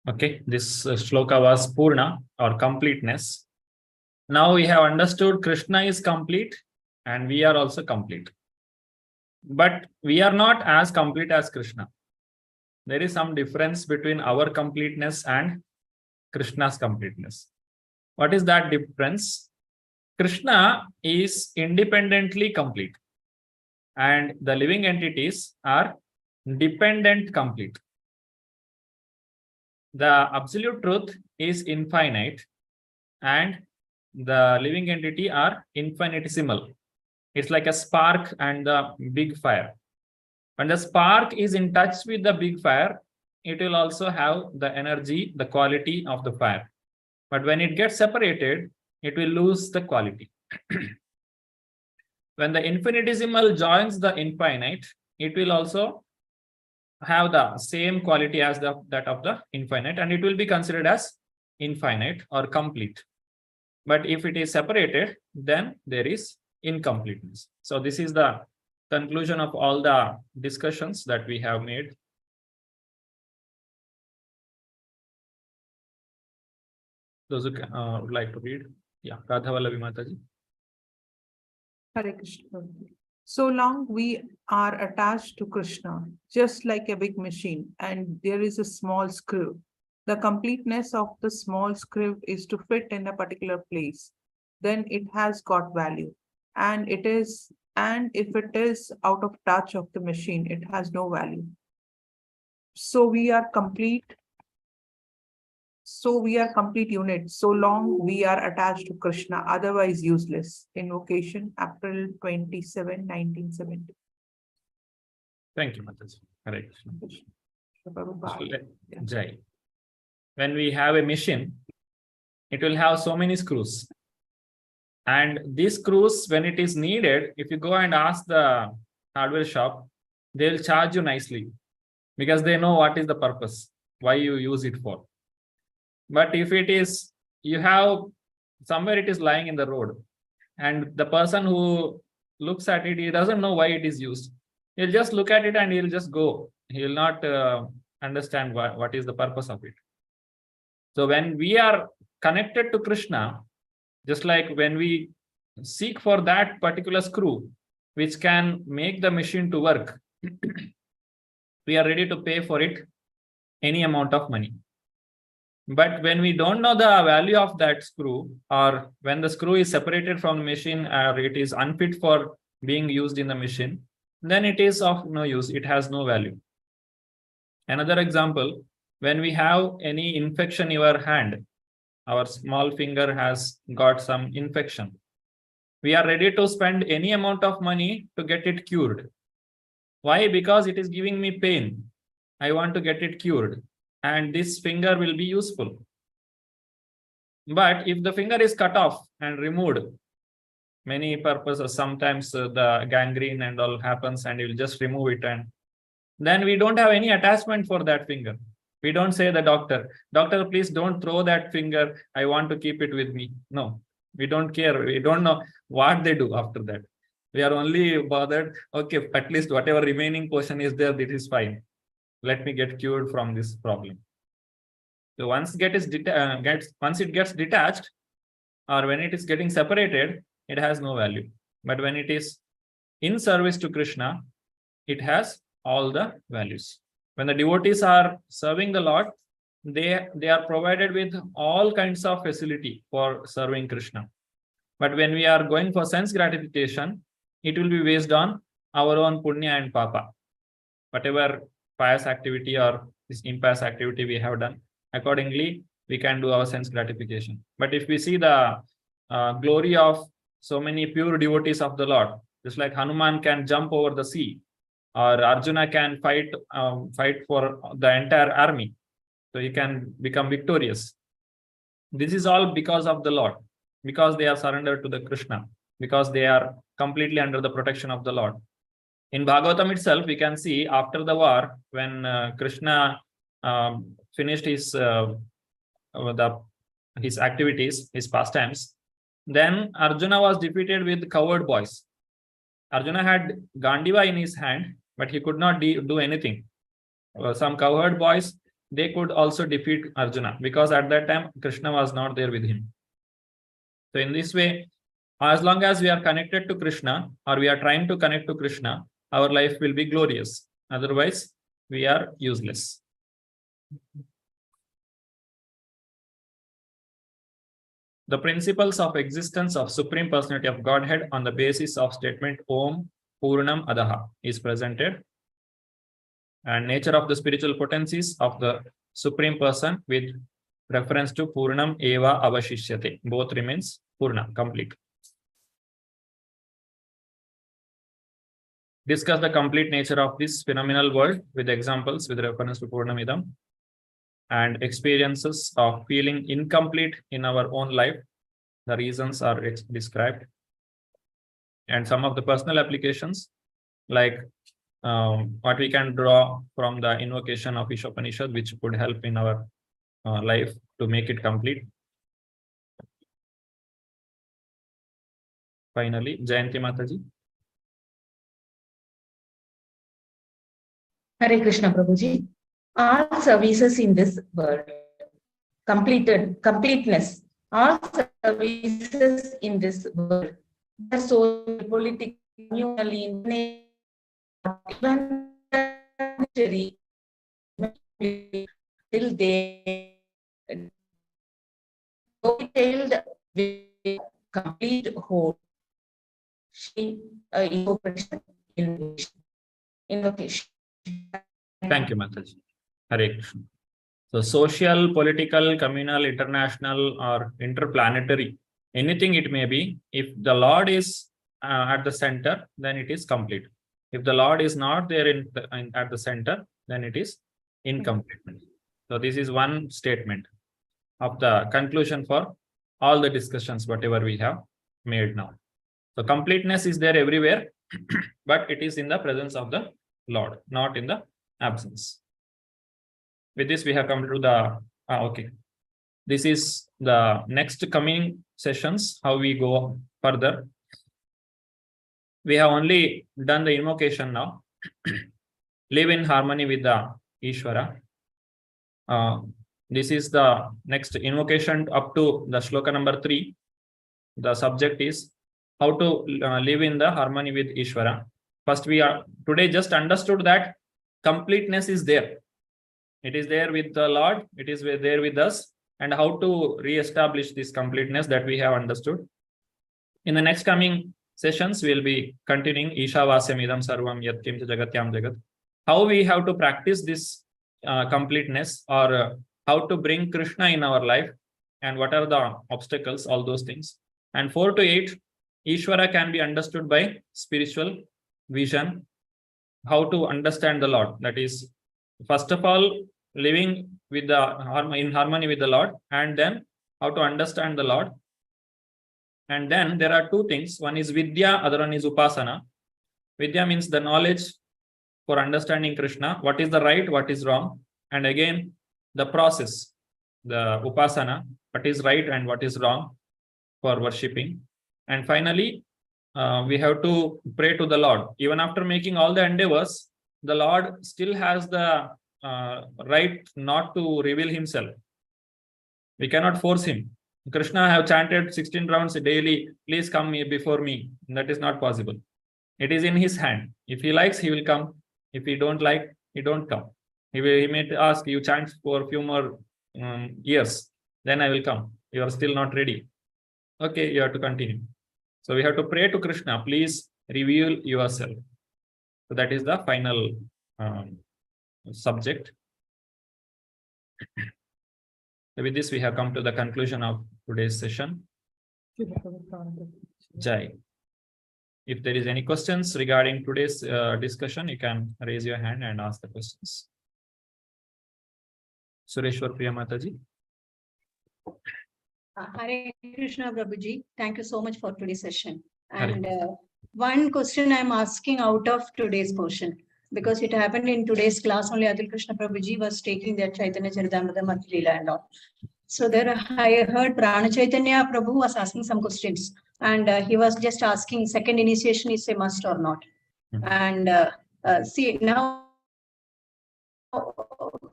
Okay, this shloka was Purna or completeness. Now we have understood Krishna is complete and we are also complete. But we are not as complete as Krishna. There is some difference between our completeness and Krishna's completeness. What is that difference? Krishna is independently complete and the living entities are dependent complete. The absolute truth is infinite and the living entity are infinitesimal. It's like a spark and the big fire. When the spark is in touch with the big fire, it will also have the energy, the quality of the fire. But when it gets separated, it will lose the quality. When the infinitesimal joins the infinite, it will also have the same quality as that of the infinite, and it will be considered as infinite or complete. But if it is separated, then there is incompleteness. So this is the conclusion of all the discussions that we have made. Those who would like to read. Yeah, Radha Vallavi Mataji. Hare Krishna. So long we are attached to Krishna, just like a big machine, and there is a small screw. The completeness of the small screw is to fit in a particular place. Then it has got value. And if it is out of touch of the machine, it has no value. So we are complete. So we are complete units, so long we are attached to Krishna, otherwise useless. Invocation, April 27, 1970. Thank you, Mataji. Hare Krishna. Prabhupada. Jai. When we have a machine, it will have so many screws. And these screws, when it is needed, if you go and ask the hardware shop, they will charge you nicely because they know what is the purpose, why you use it for. But if it is, you have somewhere it is lying in the road, and the person who looks at it, he doesn't know why it is used. He'll just look at it and he'll just go. He will not understand what is the purpose of it. So when we are connected to Krishna, just like when we seek for that particular screw, which can make the machine to work, we are ready to pay for it any amount of money. But when we don't know the value of that screw, or when the screw is separated from the machine, or it is unfit for being used in the machine, then it is of no use. It has no value. Another example, when we have any infection in our hand, our small finger has got some infection. We are ready to spend any amount of money to get it cured. Why? Because it is giving me pain. I want to get it cured. And this finger will be useful. But if the finger is cut off and removed, many purposes, sometimes the gangrene and all happens and you will just remove it, and then we don't have any attachment for that finger. We don't say the doctor, please don't throw that finger. I want to keep it with me. No, we don't care. We don't know what they do after that. We are only bothered, okay, at least whatever remaining portion is there, that is fine. Let me get cured from this problem. So once it gets detached, or when it is getting separated, it has no value. But when it is in service to Krishna, it has all the values. When the devotees are serving the Lord, they are provided with all kinds of facility for serving Krishna. But when we are going for sense gratification, it will be based on our own punya and papa. Whatever pious activity or this impious activity we have done, accordingly we can do our sense gratification. But if we see the glory of so many pure devotees of the Lord, just like Hanuman can jump over the sea, or Arjuna can fight for the entire army, so he can become victorious. This is all because of the Lord, because they are surrendered to the Krishna, because they are completely under the protection of the Lord. In Bhagavatam itself, we can see after the war, when Krishna finished his activities, his pastimes, then Arjuna was defeated with coward boys. Arjuna had Gandiva in his hand, but he could not do anything. Some cowherd boys, they could also defeat Arjuna, because at that time Krishna was not there with him. So in this way, as long as we are connected to Krishna, or we are trying to connect to Krishna, our life will be glorious. Otherwise, we are useless. The principles of existence of Supreme Personality of Godhead on the basis of statement Om Purnam Adaha is presented, and nature of the spiritual potencies of the Supreme Person with reference to Purnam Eva Avashishyate. Both remains Purna, complete. Discuss the complete nature of this phenomenal world with examples with reference to Purnamidam, and experiences of feeling incomplete in our own life. The reasons are described, and some of the personal applications, like what we can draw from the invocation of Ishopanishad, which could help in our life to make it complete. Finally, Jayanti Mataji. Hare Krishna Prabhuji. All services in this world, completeness, all services in this world are so political communally, even till they detailed with complete whole. Invocation. Thank you, Mataji. Hare Krishna. So social, political, communal, international, or interplanetary, anything it may be, if the Lord is at the center, then it is complete. If the Lord is not there at the center, then it is incomplete. So this is one statement of the conclusion for all the discussions, whatever we have made now. So completeness is there everywhere, but it is in the presence of the Lord, not in the absence. With this, we have come to the, okay. This is the next coming sessions, how we go further. We have only done the invocation now. Live in harmony with the Ishvara. This is the next invocation up to the shloka number 3. The subject is how to live in the harmony with Ishvara. First, we are today just understood that completeness is there. It is there with the Lord. It is there with us. And how to re-establish this completeness that we have understood. In the next coming sessions, we will be continuing Ishavasyam idam sarvam yat kimcha jagatyam jagat. How we have to practice this completeness, or how to bring Krishna in our life, and what are the obstacles, all those things. And 4 to 8, Ishvara can be understood by spiritual vision. How to understand the Lord. That is, first of all, living with in harmony with the Lord, and then how to understand the Lord. And then there are 2 things. One is Vidya, other one is Upasana. Vidya means the knowledge for understanding Krishna, what is the right, what is wrong. And again, the process, the Upasana, what is right and what is wrong for worshipping. And finally, we have to pray to the Lord. Even after making all the endeavors, the Lord still has the right not to reveal himself. We cannot force him. Krishna have chanted 16 rounds daily, please come before me. That is not possible. It is in his hand. If he likes, he will come. If he don't like, he don't come. He may ask, you chant for a few more years, then I will come. You are still not ready. Okay, you have to continue. So we have to pray to Krishna, please reveal yourself. So that is the final subject. With this, we have come to the conclusion of today's session. Jai. If there is any questions regarding today's discussion, you can raise your hand and ask the questions. Sureshwar Priya Mataji. Hare Krishna Prabhuji, thank you so much for today's session. And one question I'm asking out of today's portion, because it happened in today's class, only Adil Krishna Prabhuji was taking that Chaitanya Charitamrita Mathilila and all. So there I heard Prana Chaitanya Prabhu was asking some questions, and he was just asking second initiation is a must or not. And see now,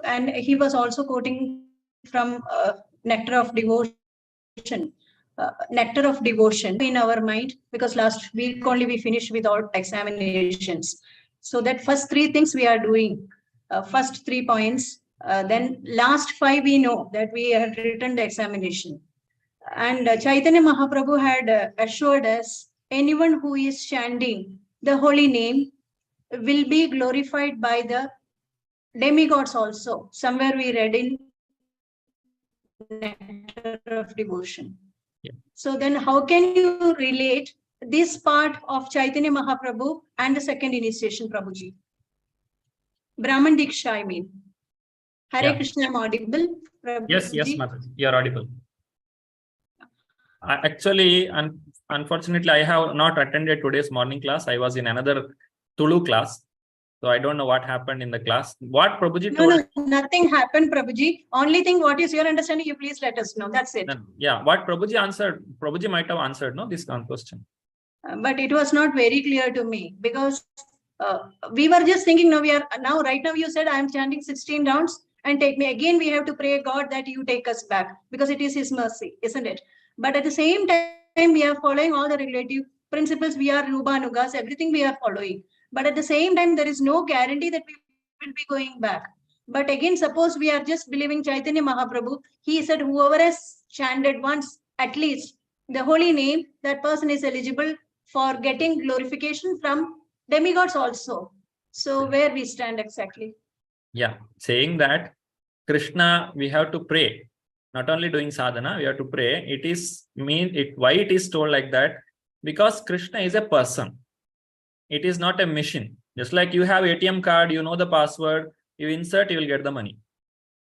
and he was also quoting from Nectar of Devotion. Nectar of Devotion in our mind, because last week only we finished with all examinations. So that first 3 things we are doing, first 3 points, then last 5 we know that we had written the examination. And Chaitanya Mahaprabhu had assured us, anyone who is chanting the holy name will be glorified by the demigods also. Somewhere we read in Nectar of Devotion. Yeah. So then how can you relate this part of Chaitanya Mahaprabhu and the second initiation, Prabhuji? Brahman Diksha, I mean. Hare Krishna, am audible? Prabhuji? Yes, Mataji, you are audible. Actually, unfortunately, I have not attended today's morning class. I was in another Tulu class. So I don't know what happened in the class. What Prabhuji told? No, nothing happened, Prabhuji. Only thing, what is your understanding? You please let us know. That's it. Yeah, what Prabhuji answered, Prabhuji might have answered, no, this question. But it was not very clear to me, because we were just thinking, no, right now you said I am chanting 16 rounds and take me. Again, we have to pray God that you take us back, because it is his mercy, isn't it? But at the same time, we are following all the regulative principles, we are Nubanugas, everything we are following. But at the same time, there is no guarantee that we will be going back. But again, suppose we are just believing Chaitanya Mahaprabhu, he said, whoever has chanted once, at least, the holy name, that person is eligible for getting glorification from demigods also. So where we stand exactly? Yeah, saying that Krishna, we have to pray. Not only doing sadhana, we have to pray. It is why it is told like that? Because Krishna is a person. It is not a machine. Just like you have ATM card, you know the password, you insert, you will get the money.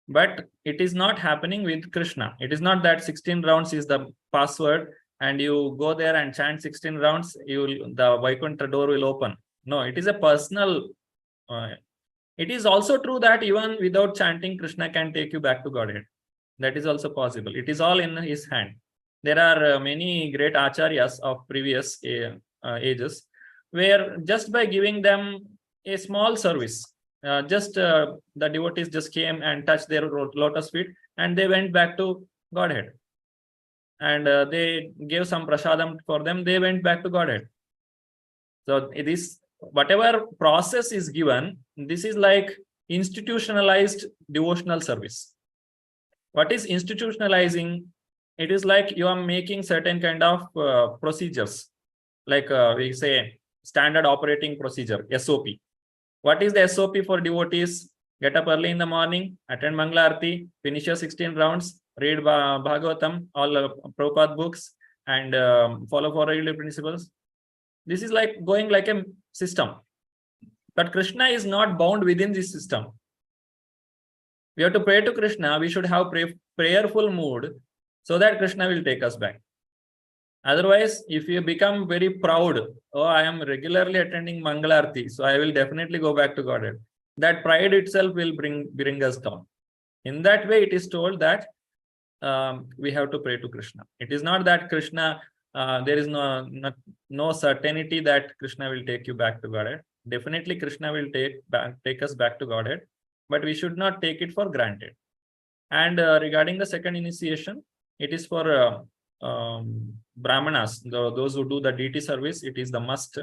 But it is not happening with Krishna. It is not that 16 rounds is the password and you go there and chant 16 rounds, the Vaikuntha door will open. No, it is a personal. It is also true that even without chanting, Krishna can take you back to Godhead. That is also possible. It is all in his hand. There are many great acharyas of previous ages where just by giving them a small service, the devotees just came and touched their lotus feet and they went back to Godhead. And they gave some prasadam for them, they went back to Godhead. So it is whatever process is given, this is like institutionalized devotional service. What is institutionalizing? It is like you are making certain kind of procedures, like we say standard operating procedure, SOP. What is the SOP for devotees? Get up early in the morning, attend Mangala Arati, finish your 16 rounds, read Bhagavatam, all Prabhupada books, and follow 4 regular principles. This is like going like a system. But Krishna is not bound within this system. We have to pray to Krishna. We should have prayerful mood so that Krishna will take us back. Otherwise, if you become very proud, oh, I am regularly attending Mangala Arati, so I will definitely go back to Godhead. That pride itself will bring us down. In that way, it is told that we have to pray to Krishna. It is not that Krishna, there is no certainty that Krishna will take you back to Godhead. Definitely, Krishna will take us back to Godhead, but we should not take it for granted. And regarding the second initiation, it is for Brahmanas, those who do the deity service, it is the must.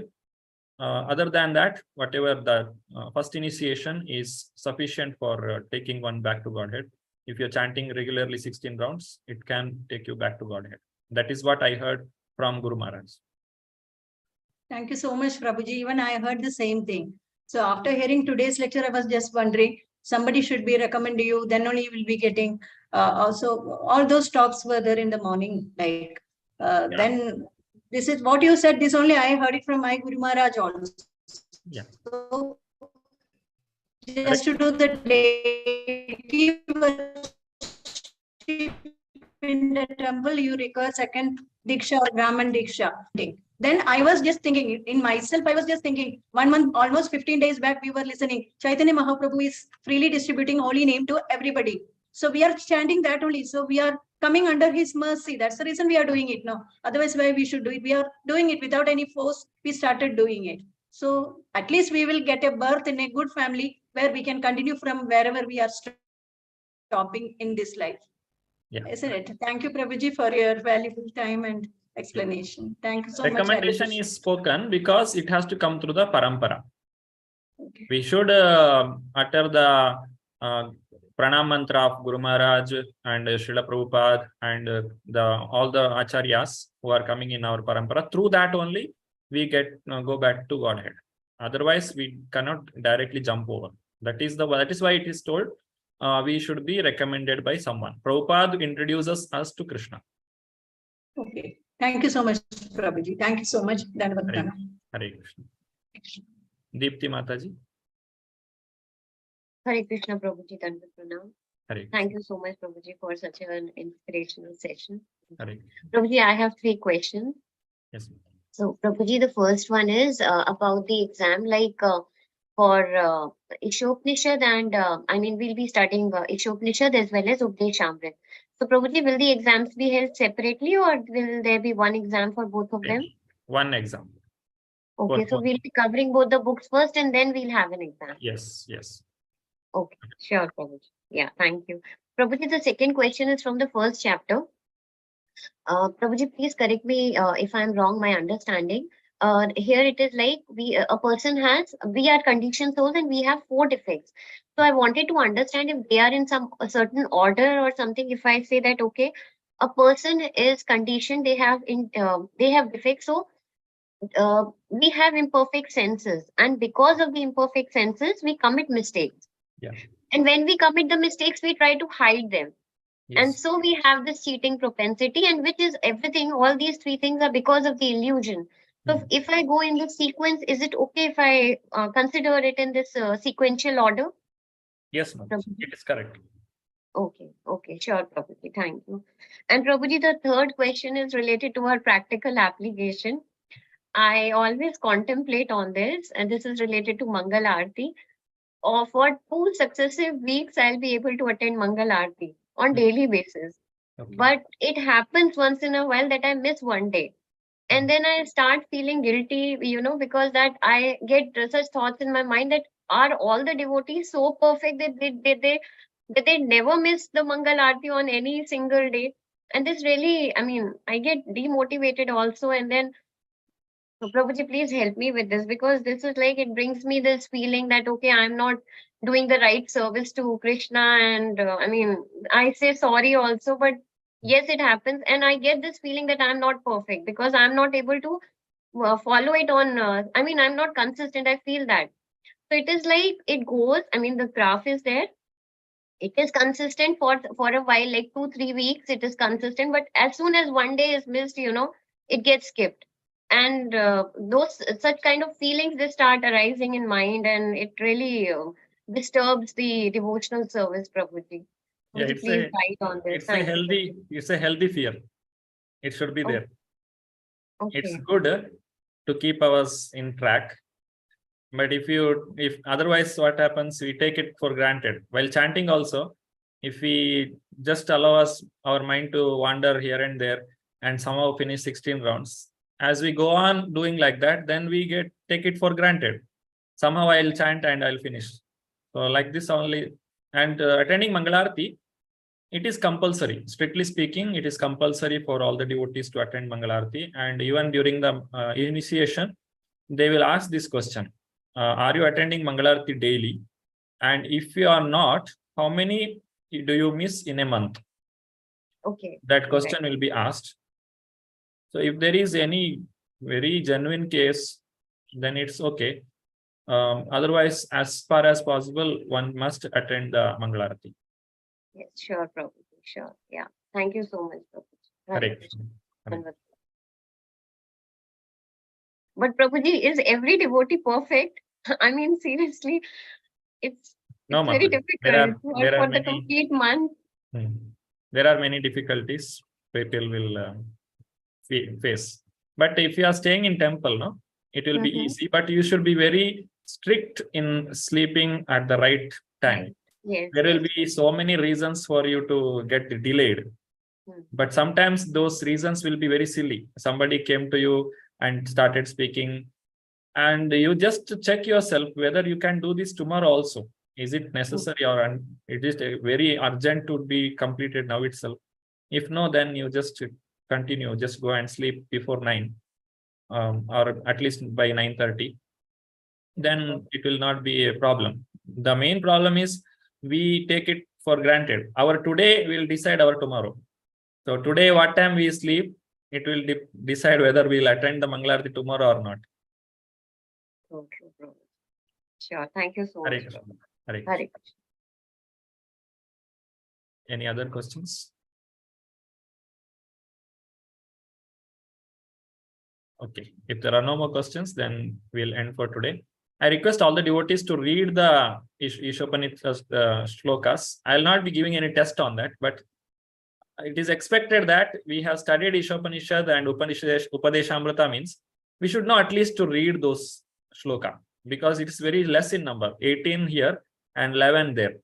Other than that, whatever the first initiation is sufficient for taking one back to Godhead. If you're chanting regularly 16 rounds, it can take you back to Godhead. That is what I heard from Guru Maharaj. Thank you so much, Prabhuji. Even I heard the same thing. So after hearing today's lecture, I was just wondering, somebody should be recommending you, then only you will be getting. Also, all those talks were there in the morning. Like then, this is what you said. This only I heard it from my Guru Maharaj also. Yeah. So just to do the deity in the temple, you require second diksha or Brahman diksha. Then I was just thinking, in myself, I was just thinking, 1 month, almost 15 days back, we were listening. Chaitanya Mahaprabhu is freely distributing holy name to everybody. So we are chanting that only. So we are coming under his mercy. That's the reason we are doing it now. Otherwise, why we should do it? We are doing it without any force. We started doing it. So at least we will get a birth in a good family where we can continue from wherever we are stopping in this life. Yeah. Isn't it? Thank you, Prabhuji, for your valuable time and explanation. Thank you so much. Recommendation is spoken because it has to come through the parampara. Okay. We should utter the pranam mantra of Guru Maharaj and Srila Prabhupada and all the acharyas who are coming in our parampara. Through that only we go back to Godhead. Otherwise, we cannot directly jump over. That is why it is told we should be recommended by someone. Prabhupada introduces us to Krishna. Okay. Thank you so much, Prabhuji. Thank you so much. Hare Krishna. Deepti Mataji. Hare Krishna, Prabhuji. Thank you so much, Prabhuji, for such an inspirational session. Prabhuji, I have 3 questions. Yes. So, Prabhuji, the first one is about the exam, like for Ishopnishad and we'll be studying Ishopnishad as well as Updeshamrit. So, Prabhuji, will the exams be held separately or will there be one exam for both of them? One exam. Okay, so we'll be covering both the books first and then we'll have an exam. Yes, yes. Okay, sure, Prabhuji. Yeah, thank you. Prabhuji, the second question is from the first chapter. Prabhuji, please correct me if I'm wrong, my understanding. Here it is like a person has, we are conditioned souls and we have 4 defects. So I wanted to understand if they are in a certain order or something. If I say that, okay, a person is conditioned, they have defects. So we have imperfect senses, and because of the imperfect senses, we commit mistakes. Yeah. And when we commit the mistakes, we try to hide them. And Yes. so we have this cheating propensity, and which is everything. All these 3 things are because of the illusion. So if I go in this sequence, is it okay if I consider it in this sequential order? Yes, ma'am. It is correct. Okay, okay, sure, Prabhuji, thank you. And Prabhuji, the third question is related to our practical application. I always contemplate on this, and this is related to Mangal Aarti. For 2 successive weeks, I'll be able to attend Mangal Aarti on daily basis. Okay. But it happens once in a while that I miss one day. And then I start feeling guilty, because that I get such thoughts in my mind that are all the devotees so perfect that they never miss the Mangal Aarti on any single day. And this really, I get demotivated also. And then, so Prabhuji, please help me with this, because this is like, it brings me this feeling that, okay, I'm not doing the right service to Krishna. And I say sorry also, but yes, it happens. And I get this feeling that I'm not perfect because I'm not able to follow it on, I'm not consistent. I feel that. So it is like, it goes, the graph is there. It is consistent for a while, like 2-3 weeks, it is consistent. But as soon as one day is missed, it gets skipped. And those such kind of feelings, they start arising in mind, and it really disturbs the devotional service, Prabhuji. Yeah, Would you please guide on this? Thank you. It's a healthy fear. It should be there. It's Okay. good to keep us in track. But if otherwise, what happens? We take it for granted. While chanting also, if we just allow our mind to wander here and there and somehow finish 16 rounds, as we go on doing like that, then we take it for granted. Somehow I'll chant and I'll finish. So like this only. And attending Mangalarti, it is compulsory. Strictly speaking, it is compulsory for all the devotees to attend Mangalarti. And even during the initiation, they will ask this question. Are you attending Mangalarti daily? And if you are not, how many do you miss in a month? Okay. That question will be asked. So if there is any very genuine case, then it's okay. Otherwise, as far as possible, one must attend the Mangalarti. Yes, sure, Prabhuji. Sure. Yeah. Thank you so much, Prabhuji. Correct. But Prabhuji, is every devotee perfect? Seriously, it's very difficult for the complete month. There are many difficulties people will face. But if you are staying in temple, no, it will be easy. But you should be very strict in sleeping at the right time. Yes. There will be so many reasons for you to get delayed. But sometimes those reasons will be very silly. Somebody came to you and started speaking, and you just check yourself whether you can do this tomorrow also. Is it necessary, or it is very urgent to be completed now itself? If no, then you just continue, just go and sleep before 9, or at least by 9:30. Then it will not be a problem. The main problem is we take it for granted. Our today will decide our tomorrow. So today, what time we sleep, it will decide whether we'll attend the Mangalarti tomorrow or not. True. Sure. Thank you so much. Hare Krishna. Any other questions? Okay. If there are no more questions, then we'll end for today. I request all the devotees to read the Ishopanishad shlokas. I'll not be giving any test on that, but it is expected that we have studied Ishopanishad and Upadeshamrita, means we should know at least to read those shloka, because it is very less in number, 18 here and 11 there.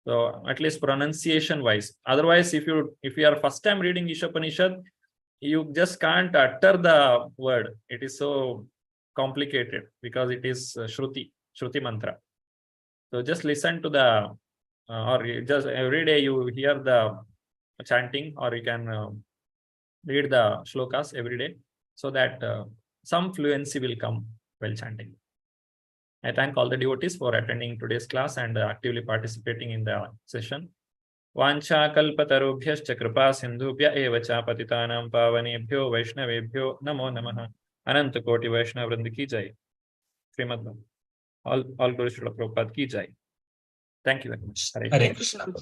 So at least pronunciation wise. Otherwise, if you are first time reading Ishopanishad, you just can't utter the word. It is so complicated because it is Shruti mantra. So just listen to the, or just every day you hear the chanting, or you can read the shlokas every day so that some fluency will come while chanting. I thank all the devotees for attending today's class and actively participating in the session. Vancha kalpatarubhyascha kripa sindhubhya eva cha patitanam pavanebhyo vaishnavebhyo namo namaha. Ananta Koti Vaishnav Vrinda ki jai. Srimad Bhagavatam. All Guru Srila Prabhupada ki jai. Thank you very much. Hare Hare Krishna. Krishna.